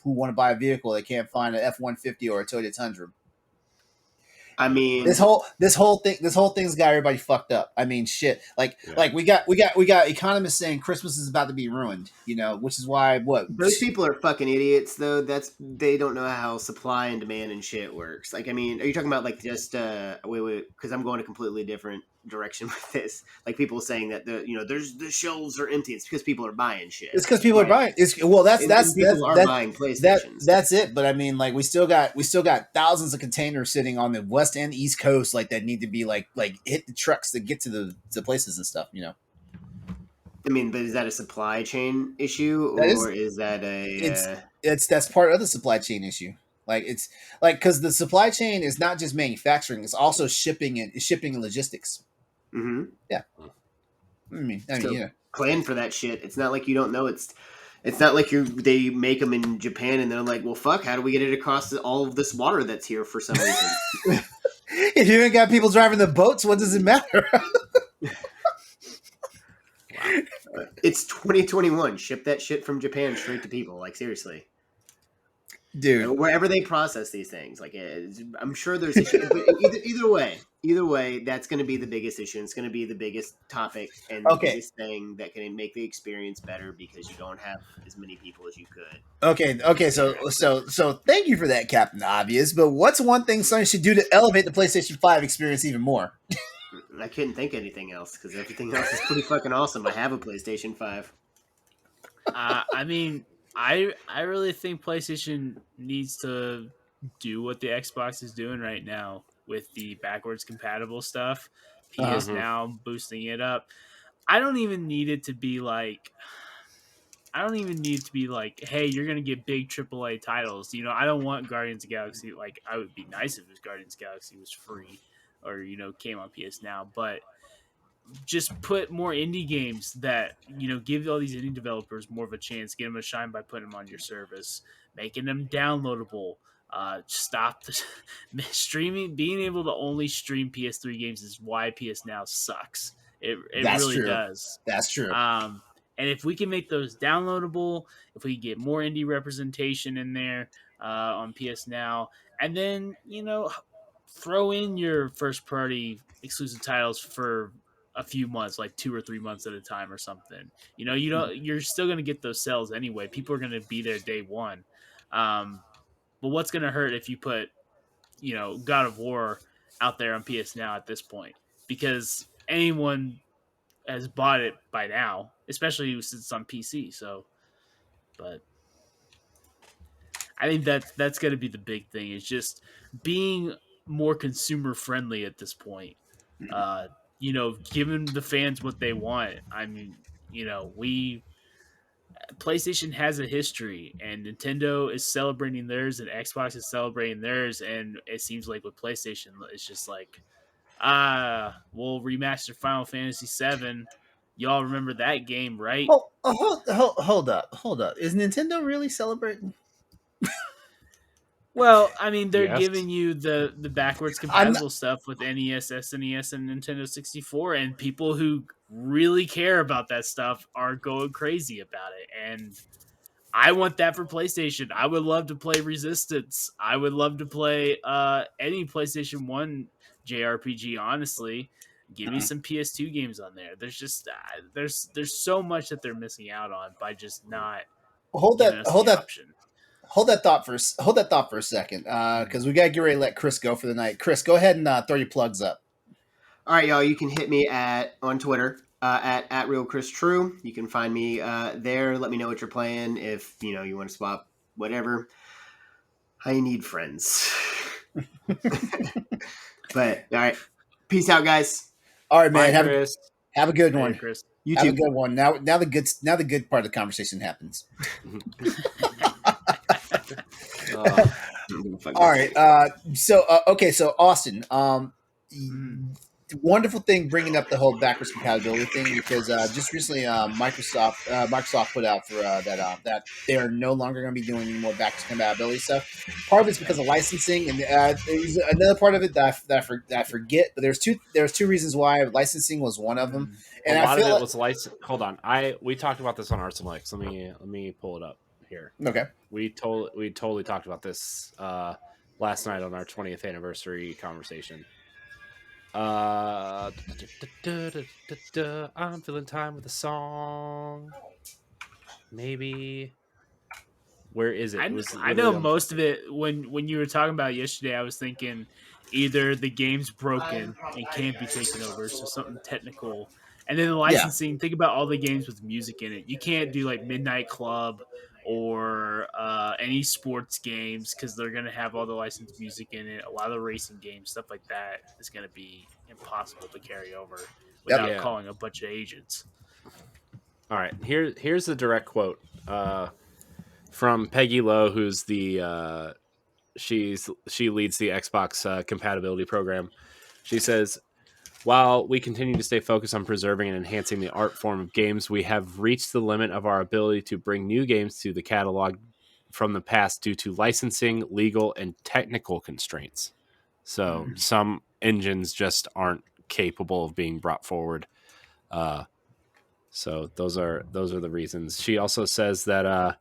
want to buy a vehicle, they can't find an F-150 or a Toyota Tundra. I mean, this whole thing's got everybody fucked up. I mean, shit. Like we got economists saying Christmas is about to be ruined. Which is why those people are fucking idiots. Though they don't know how supply and demand and shit works. Like, I mean, are you talking about like just wait? Because I'm going a completely different direction with this. Like people saying that the shelves are empty. It's because people are buying shit. It's because people are buying. People are buying PlayStations. That's it. But I mean, like we still got thousands of containers sitting on the West and East Coast, like that need to be like hit the trucks to get to the places and stuff. I mean, but is that a supply chain issue, or is that that's part of the supply chain issue? Like it's like because the supply chain is not just manufacturing; it's also shipping and logistics. Mm-hmm. Yeah. I mean, plan for that shit. It's not like you don't know. It's not like they make them in Japan and they're like, well, fuck, how do we get it across all of this water that's here for some reason? If you ain't got people driving the boats, what does it matter? It's 2021. Ship that shit from Japan straight to people. Like, seriously. Dude, wherever they process these things, like I'm sure there's issues. But either way, that's going to be the biggest issue. It's going to be the biggest topic and the biggest thing that can make the experience better because you don't have as many people as you could. Okay. So thank you for that, Captain Obvious. But what's one thing Sony should do to elevate the PlayStation 5 experience even more? I couldn't think of anything else because everything else is pretty fucking awesome. I have a PlayStation 5. I mean. I really think PlayStation needs to do what the Xbox is doing right now with the backwards compatible stuff. PS Now boosting it up. I don't even need it to be like, hey, you're gonna get big AAA titles. I don't want Guardians of the Galaxy. Like, I would be nice if Guardians of the Galaxy was free or came on PS Now, but just put more indie games that give all these indie developers more of a chance, get them a shine by putting them on your service, making them downloadable. Stop the streaming. Being able to only stream PS3 games is why PS Now sucks. It really does. That's true. And if we can make those downloadable, if we get more indie representation in there on PS Now, and then throw in your first party exclusive titles for a few months, like 2 or 3 months at a time or something. You're still going to get those sales anyway. People are going to be there day one. But what's going to hurt if you put, God of War out there on PS Now at this point? Because anyone has bought it by now, especially since it's on PC. So, but I think that's going to be the big thing, is just being more consumer friendly at this point. Giving the fans what they want. I mean, PlayStation has a history, and Nintendo is celebrating theirs, and Xbox is celebrating theirs, and it seems like with PlayStation, it's just like, we'll remaster Final Fantasy VII. Y'all remember that game, right? Hold up. Is Nintendo really celebrating? Well, I mean, they're giving you the backwards compatible stuff with NES, SNES, and Nintendo 64, and people who really care about that stuff are going crazy about it. And I want that for PlayStation. I would love to play Resistance. I would love to play any PlayStation 1 JRPG, honestly. Give me some PS2 games on there. There's just there's so much that they're missing out on by just not hold giving that us hold the that option. hold that thought for a second, because we gotta get ready to let Chris go for the night. Chris, go ahead and throw your plugs up. All right, y'all. You can hit me on Twitter at @RealChrisTrue. You can find me there. Let me know what you're playing. If you want to swap, whatever. I need friends. But all right, peace out, guys. All right, man. Bye, Have Chris. a good Later, one. Chris. You Have a too. good one. Now the good part of the conversation happens. All right. So Austin, wonderful thing bringing up the whole backwards compatibility thing, because just recently Microsoft put out for that they are no longer going to be doing any more backwards compatibility stuff. Part of it's because of licensing, and there's another part of it that I forget. But there's two reasons why. Licensing was one of them, and A lot I feel of it was license. Hold on, we talked about this on Arsenal X. Let me pull it up here. okay. We totally talked about this last night on our 20th anniversary conversation. I'm filling time with a song. Maybe. Where is it? I, It was I know literally on- most of it. When you were talking about it yesterday, I was thinking either the game's broken and can't be taken over, so something technical, and then the licensing. Think about all the games with music in it. You can't do like Midnight Club or any sports games because they're gonna have all the licensed music in it. A lot of the racing games, stuff like that, is gonna be impossible to carry over without Yeah. calling a bunch of agents. All right. Here's the direct quote from Peggy Lowe, who's the she leads the Xbox compatibility program. She says, "While we continue to stay focused on preserving and enhancing the art form of games, we have reached the limit of our ability to bring new games to the catalog from the past due to licensing, legal, and technical constraints. So some engines just aren't capable of being brought forward. So those are the reasons." She also says that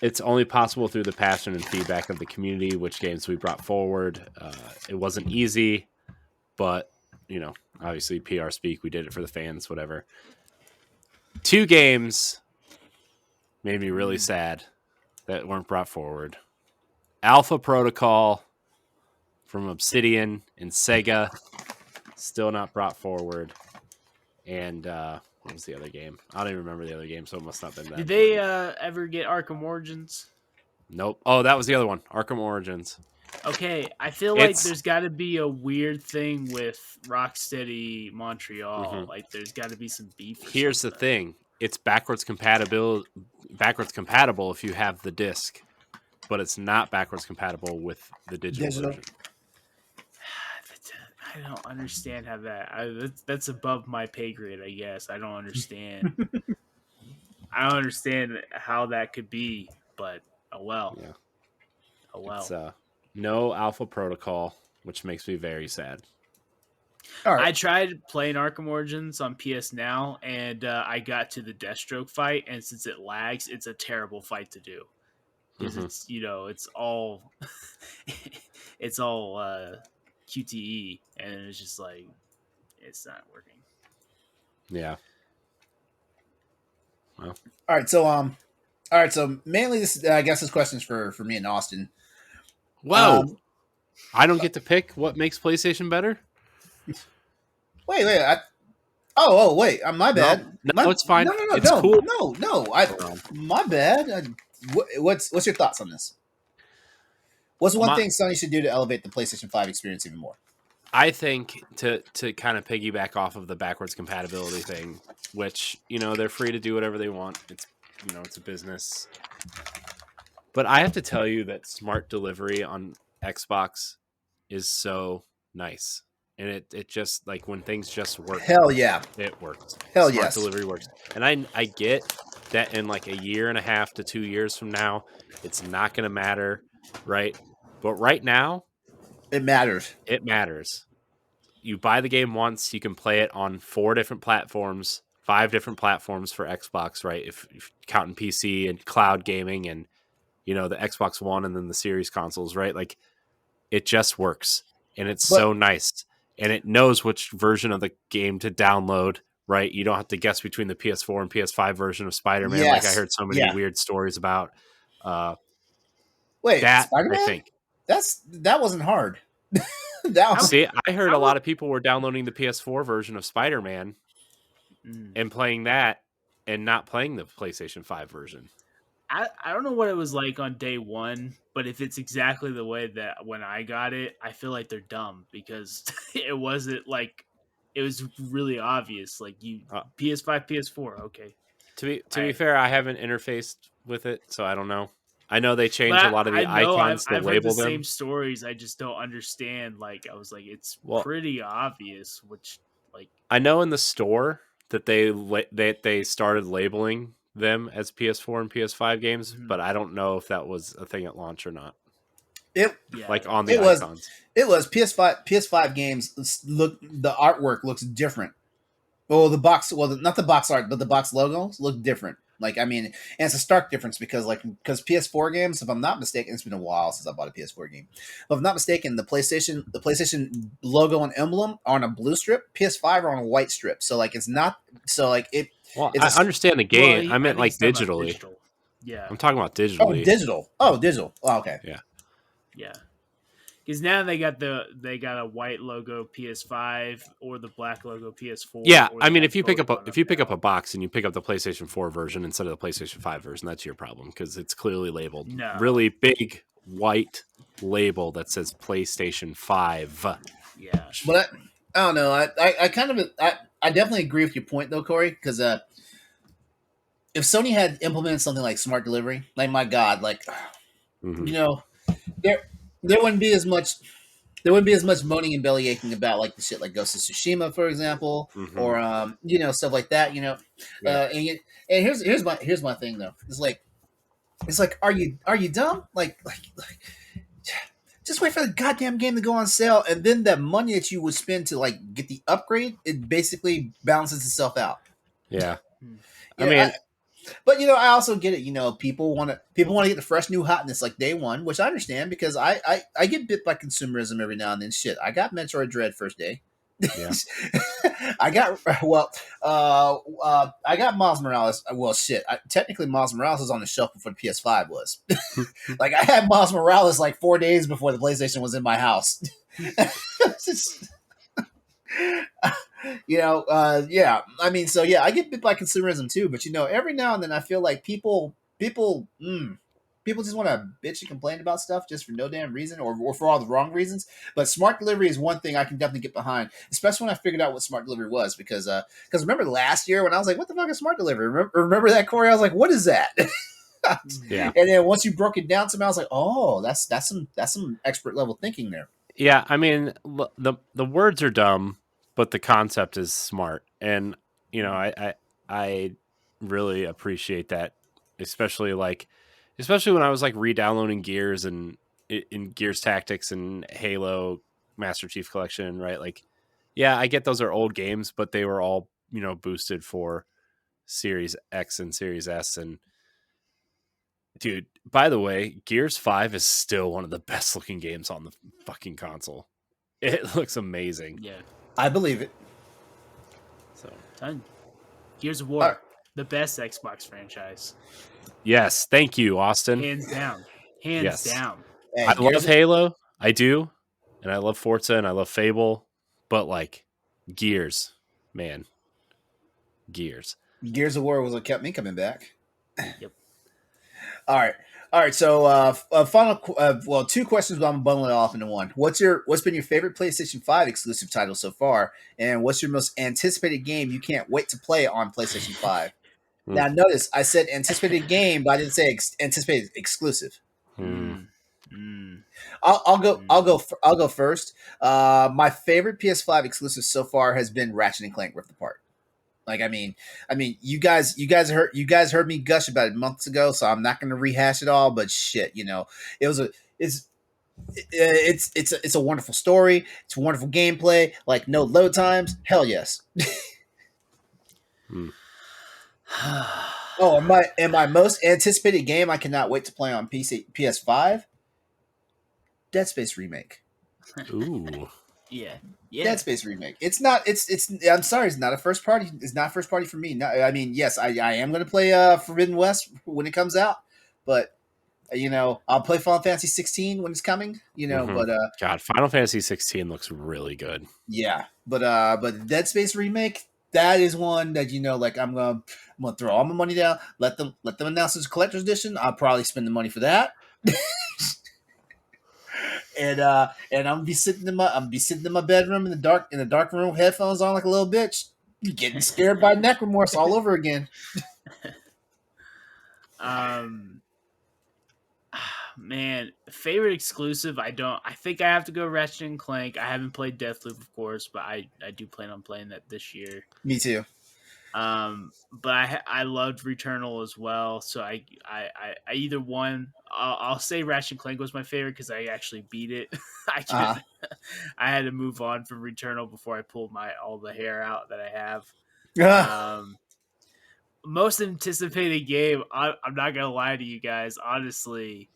it's only possible through the passion and feedback of the community which games we brought forward. It wasn't easy, but obviously PR speak. We did it for the fans. Whatever. 2 games made me really sad that weren't brought forward. Alpha Protocol from Obsidian and Sega, still not brought forward. And what was the other game? I don't even remember the other game, so it must not have been that. Did they ever get Arkham Origins? Nope. Oh, that was the other one. Arkham Origins. Okay, I feel like there's got to be a weird thing with Rocksteady Montreal. Mhm. Like there's got to be some beef. Here's the thing: it's backwards compatible if you have the disc, but it's not backwards compatible with the digital version. I don't understand how that's above my pay grade. I guess I don't understand. I don't understand how that could be, but oh well. Yeah. Oh well. It's no Alpha Protocol, which makes me very sad. All right. I tried playing Arkham Origins on PS Now, and I got to the Deathstroke fight, and since it lags, it's a terrible fight to do because it's it's all it's all QTE, and it's just like it's not working. Yeah. Well. All right. So mainly this, I guess, this question is for me and Austin. Whoa! I don't get to pick what makes PlayStation better. Wait. Wait. My bad. No, it's fine. No. It's cool. No. My bad. What's your thoughts on this? What's one thing Sony should do to elevate the PlayStation 5 experience even more? I think to kind of piggyback off of the backwards compatibility thing, which they're free to do whatever they want. It's it's a business. But I have to tell you that smart delivery on Xbox is so nice. And it just, like, when things just work. Hell yeah. It works. Hell smart yes. delivery works. And I get that in like a year and a half to 2 years from now, it's not going to matter, right? But right now, it matters. It matters. You buy the game once, you can play it on 4 different platforms, 5 different platforms for Xbox, right? If counting PC and cloud gaming and the Xbox One and then the Series consoles, right? Like, it just works, and it's so nice. and it knows which version of the game to download. Right, you don't have to guess between the PS4 and PS5 version of Spider-Man, like I Yes. heard so many weird stories about. Wait, That Spider-Man? I think that wasn't hard. That was, See, I heard a lot of people were downloading the PS4 version of Spider-Man and playing that, and not playing the PlayStation 5 version. I don't know what it was like on day one, but if it's exactly the way that when I got it, I feel like they're dumb because it wasn't like it was really obvious. Like you PS5, PS4, okay. To be fair, I haven't interfaced with it, so I don't know. I know they changed a lot of the icons to I've label heard the them. same stories. I just don't understand. Like I was like, it's pretty obvious. Which like I know in the store that they started labeling them as PS4 and PS5 games, but I don't know if that was a thing at launch or not. Like on the icons. It was PS5 games the artwork looks different. Well, not the box art, but the box logos look different. Like, I mean, and it's a stark difference because PS4 games, if I'm not mistaken, it's been a while since I bought a PS4 game. But if I'm not mistaken, the PlayStation logo and emblem are on a blue strip, PS5 are on a white strip. So like it's not it. Well, I understand the game. I meant like digitally. digital. Yeah, I'm talking about digitally. Oh, digital. Oh, okay. Yeah. Because now they got a white logo PS5 or the black logo PS4. Yeah, I mean, if you pick up a box and you pick up the PlayStation 4 version instead of the PlayStation 5 version, that's your problem because it's clearly labeled. No. Really big white label that says PlayStation 5. Yeah, but I don't know. I definitely agree with your point though, Corey. Because if Sony had implemented something like smart delivery, like my God, you know, there wouldn't be as much moaning and belly aching about like the shit like Ghost of Tsushima, for example, or stuff like that. And here's my thing though. It's like are you dumb? Like just wait for the goddamn game to go on sale, and then that money that you would spend to like get the upgrade, it basically balances itself out. Yeah, But I also get it. People want to get the fresh new hotness like day one, which I understand because I get bit by consumerism every now and then. Shit, I got Metroid Dread first day. Yeah. I got Miles Morales. Well, shit. Technically, Miles Morales was on the shelf before the PS5 was. Like I had Miles Morales like 4 days before the PlayStation was in my house. Yeah. I mean, so yeah, I get bit by consumerism too. But every now and then I feel like people just want to bitch and complain about stuff just for no damn reason or for all the wrong reasons. But smart delivery is one thing I can definitely get behind, especially when I figured out what smart delivery was. Because remember last year when I was like, what the fuck is smart delivery? Remember that, Corey? I was like, what is that? Yeah. And then once you broke it down to me, I was like, oh, that's some expert level thinking there. Yeah, I mean, the words are dumb, but the concept is smart. And, I really appreciate that, especially when I was like re-downloading Gears and in Gears Tactics and Halo Master Chief Collection, right? Like, yeah, I get those are old games, but they were all, boosted for Series X and Series S. And dude, by the way, Gears 5 is still one of the best looking games on the fucking console. It looks amazing. Yeah. I believe it. So, Gears of War, the best Xbox franchise. Yes, thank you, Austin. Hands down. Hands down. Hey, I love Halo. I do. And I love Forza and I love Fable. But like Gears, man. Gears of War was what kept me coming back. Yep. All right. So, final, 2 questions, but I'm bundling it off into one. What's been your favorite PlayStation 5 exclusive title so far, and what's your most anticipated game you can't wait to play on PlayStation 5? Now, notice I said anticipated game, but I didn't say anticipated exclusive. I'll go first. My favorite PS5 exclusive so far has been Ratchet and Clank Rift Apart. Like, I mean, you guys heard me gush about it months ago, so I'm not going to rehash it all. But shit, it's a wonderful story. It's wonderful gameplay. Like no load times. Hell yes. Oh, and my most anticipated game I cannot wait to play on PS5. Dead Space remake. Ooh. Yeah. Dead Space remake. It's not. It's. I'm sorry. It's not a first party. It's not first party for me. No, I mean, yes, I am going to play Forbidden West when it comes out, but I'll play Final Fantasy 16 when it's coming. But God, Final Fantasy 16 looks really good. yeah, but Dead Space remake, that is one that like I'm gonna throw all my money down. Let them announce this collector's edition. I'll probably spend the money for that. And I'm gonna be sitting in my bedroom in the dark room, headphones on like a little bitch, getting scared by Necromorphs all over again. Man, favorite exclusive. I think I have to go Ratchet and Clank. I haven't played Deathloop, of course, but I do plan on playing that this year. Me too. But I loved Returnal as well. So I either one. I'll say Ratchet and Clank was my favorite because I actually beat it. I had to move on from Returnal before I pulled all the hair out that I have. Most anticipated game. I'm not gonna lie to you guys. Honestly,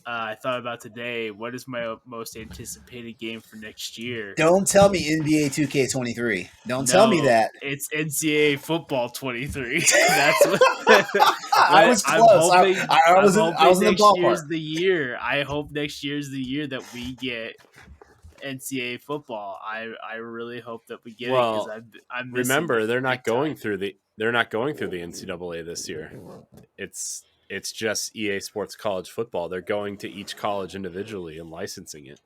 I thought about today. What is my most anticipated game for next year? Don't tell me NBA 2K23. Don't tell me that. It's NCAA football 23. That's what I was close. I was in the ballpark. Year's the year. I hope next year's the year that we get NCAA football. I really hope that we get it because I'm remember they're not going through the NCAA this year. It's just EA Sports College Football. They're going to each college individually and licensing it.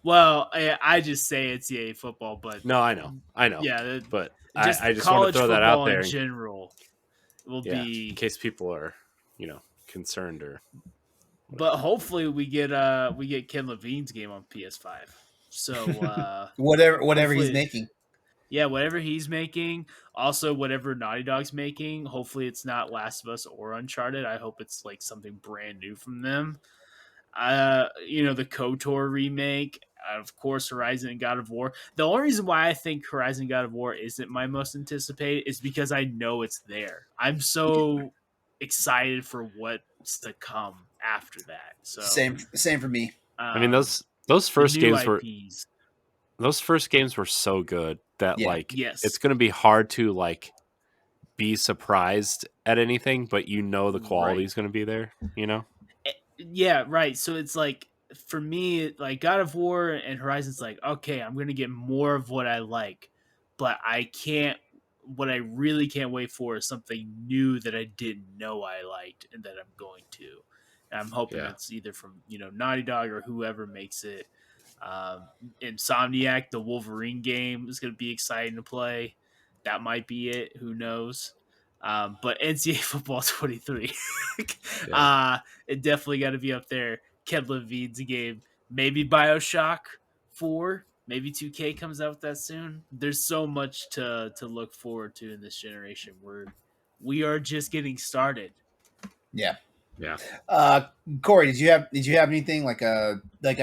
Well, I just say NCAA football, but no, I know. Yeah, but I just want to throw that out there in general. Will be in case people are concerned or. But hopefully we get Ken Levine's game on PS5. So whatever he's making. Yeah, whatever he's making. Also, whatever Naughty Dog's making. Hopefully, it's not Last of Us or Uncharted. I hope it's like something brand new from them. The KOTOR remake, of course, Horizon and God of War. The only reason why I think Horizon and God of War isn't my most anticipated is because I know it's there. I'm so excited for what's to come after that. So same for me. I mean those first games were. Those first games were so good that it's going to be hard to be surprised at anything, but the quality is going to be there, Yeah, right. So it's for me, God of War and Horizon's okay, I'm going to get more of what I like, but what I really can't wait for is something new that I didn't know I liked and that I'm going to. And I'm hoping it's either from, Naughty Dog or whoever makes it. Insomniac, the Wolverine game is going to be exciting to play. That might be it. Who knows? But NCAA football 23, it definitely got to be up there. Ken Levine's game, maybe BioShock 4, maybe 2K comes out with that soon. There's so much to look forward to in this generation. We are just getting started. Yeah. Yeah. Corey, did you have anything I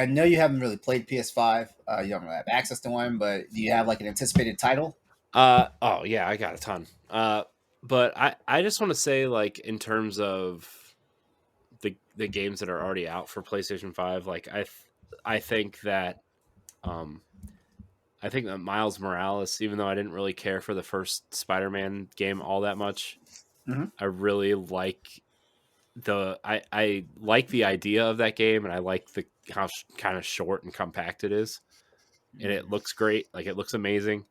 know you haven't really played PS5. You don't really have access to one, but do you have an anticipated title? Oh yeah, I got a ton. But I just want to say in terms of the games that are already out for PlayStation 5, I think that Miles Morales, even though I didn't really care for the first Spider-Man game all that much, I really like I like the idea of that game, and I like how kind of short and compact it is, and it looks great. It looks amazing.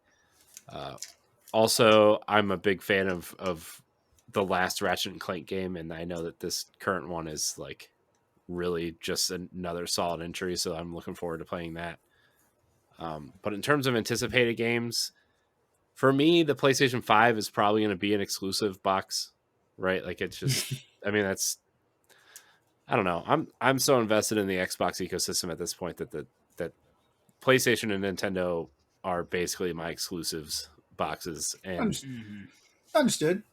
Also, I'm a big fan of the last Ratchet and Clank game, and I know that this current one is really just another solid entry, so I'm looking forward to playing that. But in terms of anticipated games, for me, the PlayStation 5 is probably going to be an exclusive box, right? It's just, I mean, I don't know. I'm so invested in the Xbox ecosystem at this point that PlayStation and Nintendo are basically my exclusives boxes. And understood.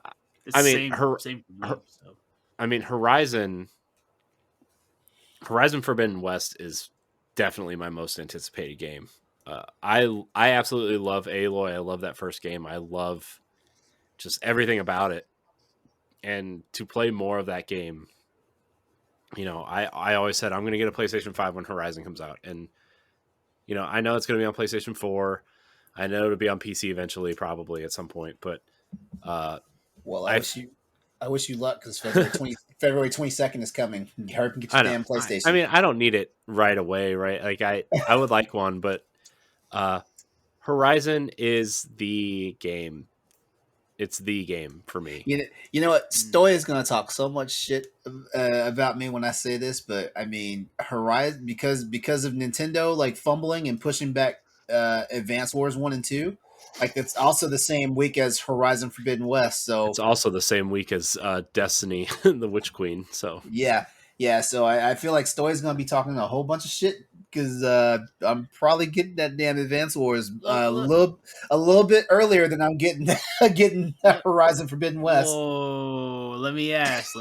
I mean, I mean, Horizon Forbidden West is definitely my most anticipated game. I absolutely love Aloy. I love that first game. I love just everything about it. And to play more of that game, I always said I'm going to get a PlayStation 5 when Horizon comes out. And, I know it's going to be on PlayStation 4. I know it'll be on PC eventually, probably at some point. But well, I wish you luck because February 22nd is coming. Hurry up and get your damn PlayStation. I mean, I don't need it right away, right? Like I would like one, but Horizon is the game. It's the game for me. You know what? Stoy is going to talk so much shit about me when I say this, but I mean, Horizon because of Nintendo like fumbling and pushing back Advance Wars 1 and 2. Like it's also the same week as Horizon Forbidden West, so it's also the same week as Destiny, the Witch Queen. So yeah. So I feel like Stoy's going to be talking a whole bunch of shit because I'm probably getting that damn Advance Wars a little bit earlier than I'm getting Horizon Forbidden West. Whoa, let me ask.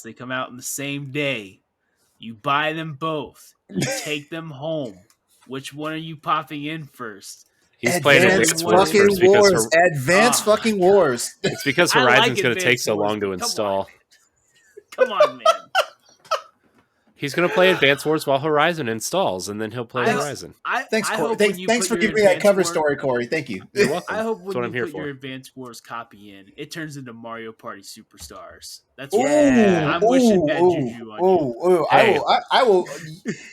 They come out on the same day. You buy them both. You take them home. Which one are you popping in first? He's playing Advance Wars first because Advance fucking Wars. It's because Horizon's going to take so long to install. Come on, man. He's going to play Advance Wars while Horizon installs, and then he'll play Horizon. Thanks, Corey. Thanks for giving me that cover story, Corey. Thank you. You're welcome. I hope when you put your Advance Wars copy in, it turns into Mario Party Superstars. That's what I'm wishing that juju on you. Hey. I will.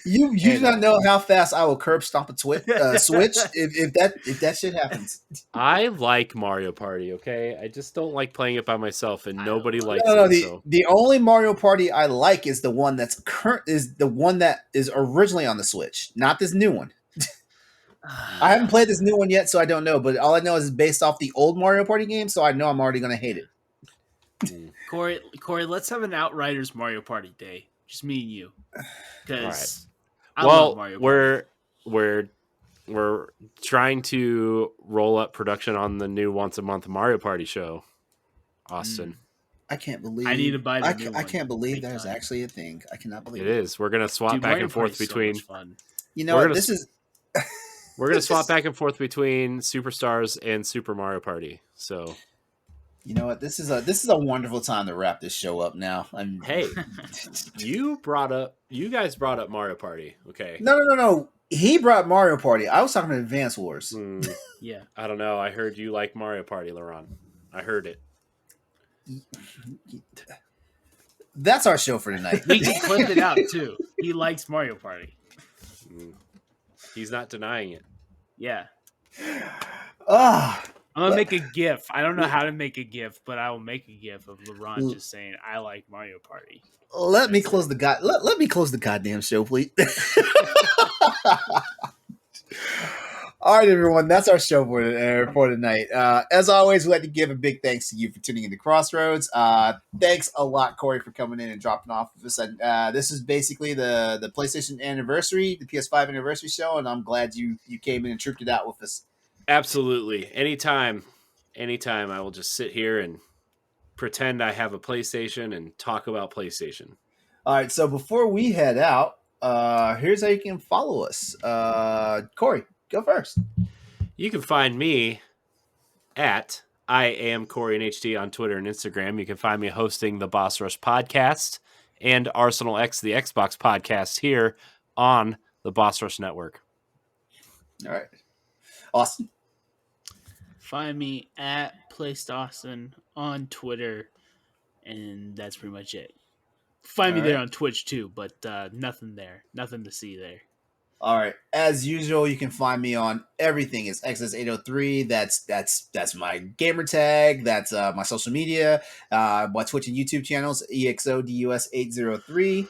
You do not know how fast I will curb stomp a Switch if that shit happens. I like Mario Party. Okay, I just don't like playing it by myself, and nobody likes it. The only Mario Party I like is the one that's the one that is originally on the Switch, not this new one. I haven't played this new one yet, so I don't know. But all I know is it's based off the old Mario Party game, so I know I'm already going to hate it. Corey, let's have an Outriders Mario Party day, just me and you. Because we're trying to roll up production on the new once a month Mario Party show, Austin. I can't believe I need to buy the new I can't believe there's actually a thing. I cannot believe it. It is. We're gonna swap back and forth between. So fun. You know, this is. We're gonna swap back and forth between Superstars and Super Mario Party. So. You know what? This is a wonderful time to wrap this show up. Now, hey, you guys brought up Mario Party. Okay. No. He brought Mario Party. I was talking about Advance Wars. Yeah. I don't know. I heard you like Mario Party, LeRon. I heard it. That's our show for tonight. We can clip it out too. He likes Mario Party. He's not denying it. Yeah. I'm gonna make a GIF. I don't know how to make a GIF, but I will make a GIF of LeRon just saying, "I like Mario Party." Let me close the goddamn show, please. All right, everyone, that's our show for tonight. As always, we'd like to give a big thanks to you for tuning into Crossroads. Thanks a lot, Corey, for coming in and dropping off with us. This is basically the PlayStation anniversary, the PS5 anniversary show, and I'm glad you came in and trooped it out with us. Absolutely. Anytime I will just sit here and pretend I have a PlayStation and talk about PlayStation. All right, so before we head out, here's how you can follow us. Corey, go first. You can find me at I am Corey NHD on Twitter and Instagram. You can find me hosting the Boss Rush podcast and Arsenal X, the Xbox podcast here on the Boss Rush Network. All right. Austin? Find me at PlayStation on Twitter, and that's pretty much it. Find me there on Twitch too, but nothing there. Nothing to see there. All right. As usual, you can find me on everything. It's XS803. That's my gamer tag. That's my social media. My Twitch and YouTube channels, EXODUS803.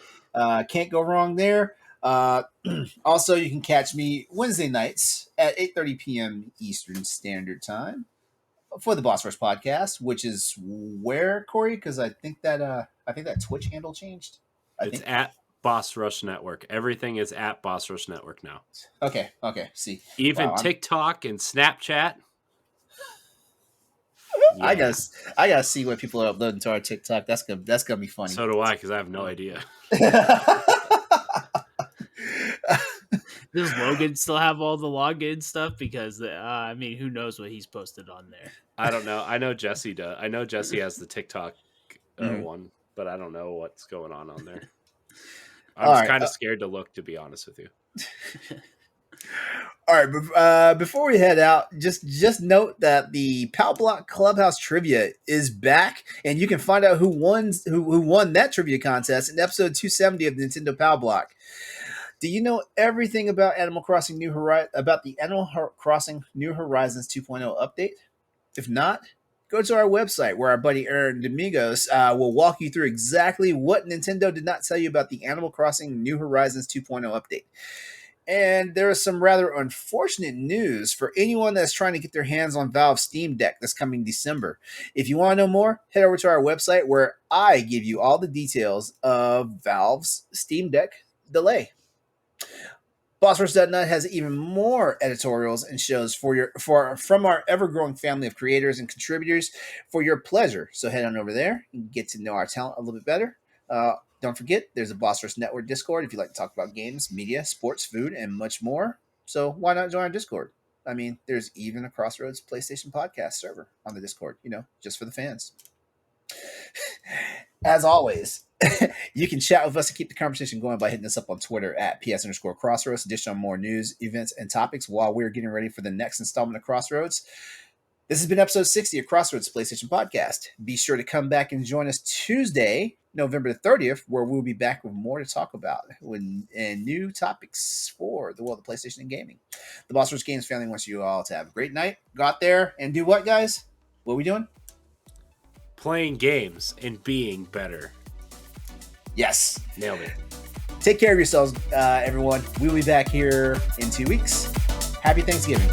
Can't go wrong there. Also, you can catch me Wednesday nights at 8:30 p.m. Eastern Standard Time for the Boss Rush podcast, which is where, Corey? Because I think that Twitch handle changed. It's at Boss Rush Network. Everything is at Boss Rush Network now. Okay. See, even TikTok and Snapchat. Yeah. I gotta see what people are uploading to our TikTok. That's gonna be funny. So do I, because I have no idea. Does Logan still have all the login stuff? Because who knows what he's posted on there? I don't know. I know Jesse does. I know Jesse has the TikTok one, but I don't know what's going on there. I was kind of scared to look, to be honest with you. All right, before we head out, just note that the Pow Block Clubhouse Trivia is back, and you can find out who won that trivia contest in episode 270 of Nintendo Pow Block. Do you know everything about Animal Crossing New Horizons 2.0 update? If not, go to our website where our buddy Aaron Domingos will walk you through exactly what Nintendo did not tell you about the Animal Crossing New Horizons 2.0 update. And there is some rather unfortunate news for anyone that's trying to get their hands on Valve's Steam Deck this coming December. If you want to know more, head over to our website where I give you all the details of Valve's Steam Deck delay. BossRush.net has even more editorials and shows from our ever-growing family of creators and contributors for your pleasure. So head on over there and get to know our talent a little bit better. Don't forget, there's a Boss Rush Network Discord if you'd like to talk about games, media, sports, food, and much more. So why not join our Discord? I mean, there's even a Crossroads PlayStation podcast server on the Discord, just for the fans. As always, you can chat with us to keep the conversation going by hitting us up on Twitter at @PS_Crossroads to dish on more news, events, and topics while we're getting ready for the next installment of Crossroads. This has been episode 60 of Crossroads PlayStation Podcast. Be sure to come back and join us Tuesday, November the 30th, where we'll be back with more to talk about and new topics for the world of PlayStation and gaming. The Boss Rush Games family wants you all to have a great night. Go out there and do what, guys? What are we doing? Playing games and being better. Yes. Nailed it. Take care of yourselves, everyone. We'll be back here in 2 weeks. Happy Thanksgiving.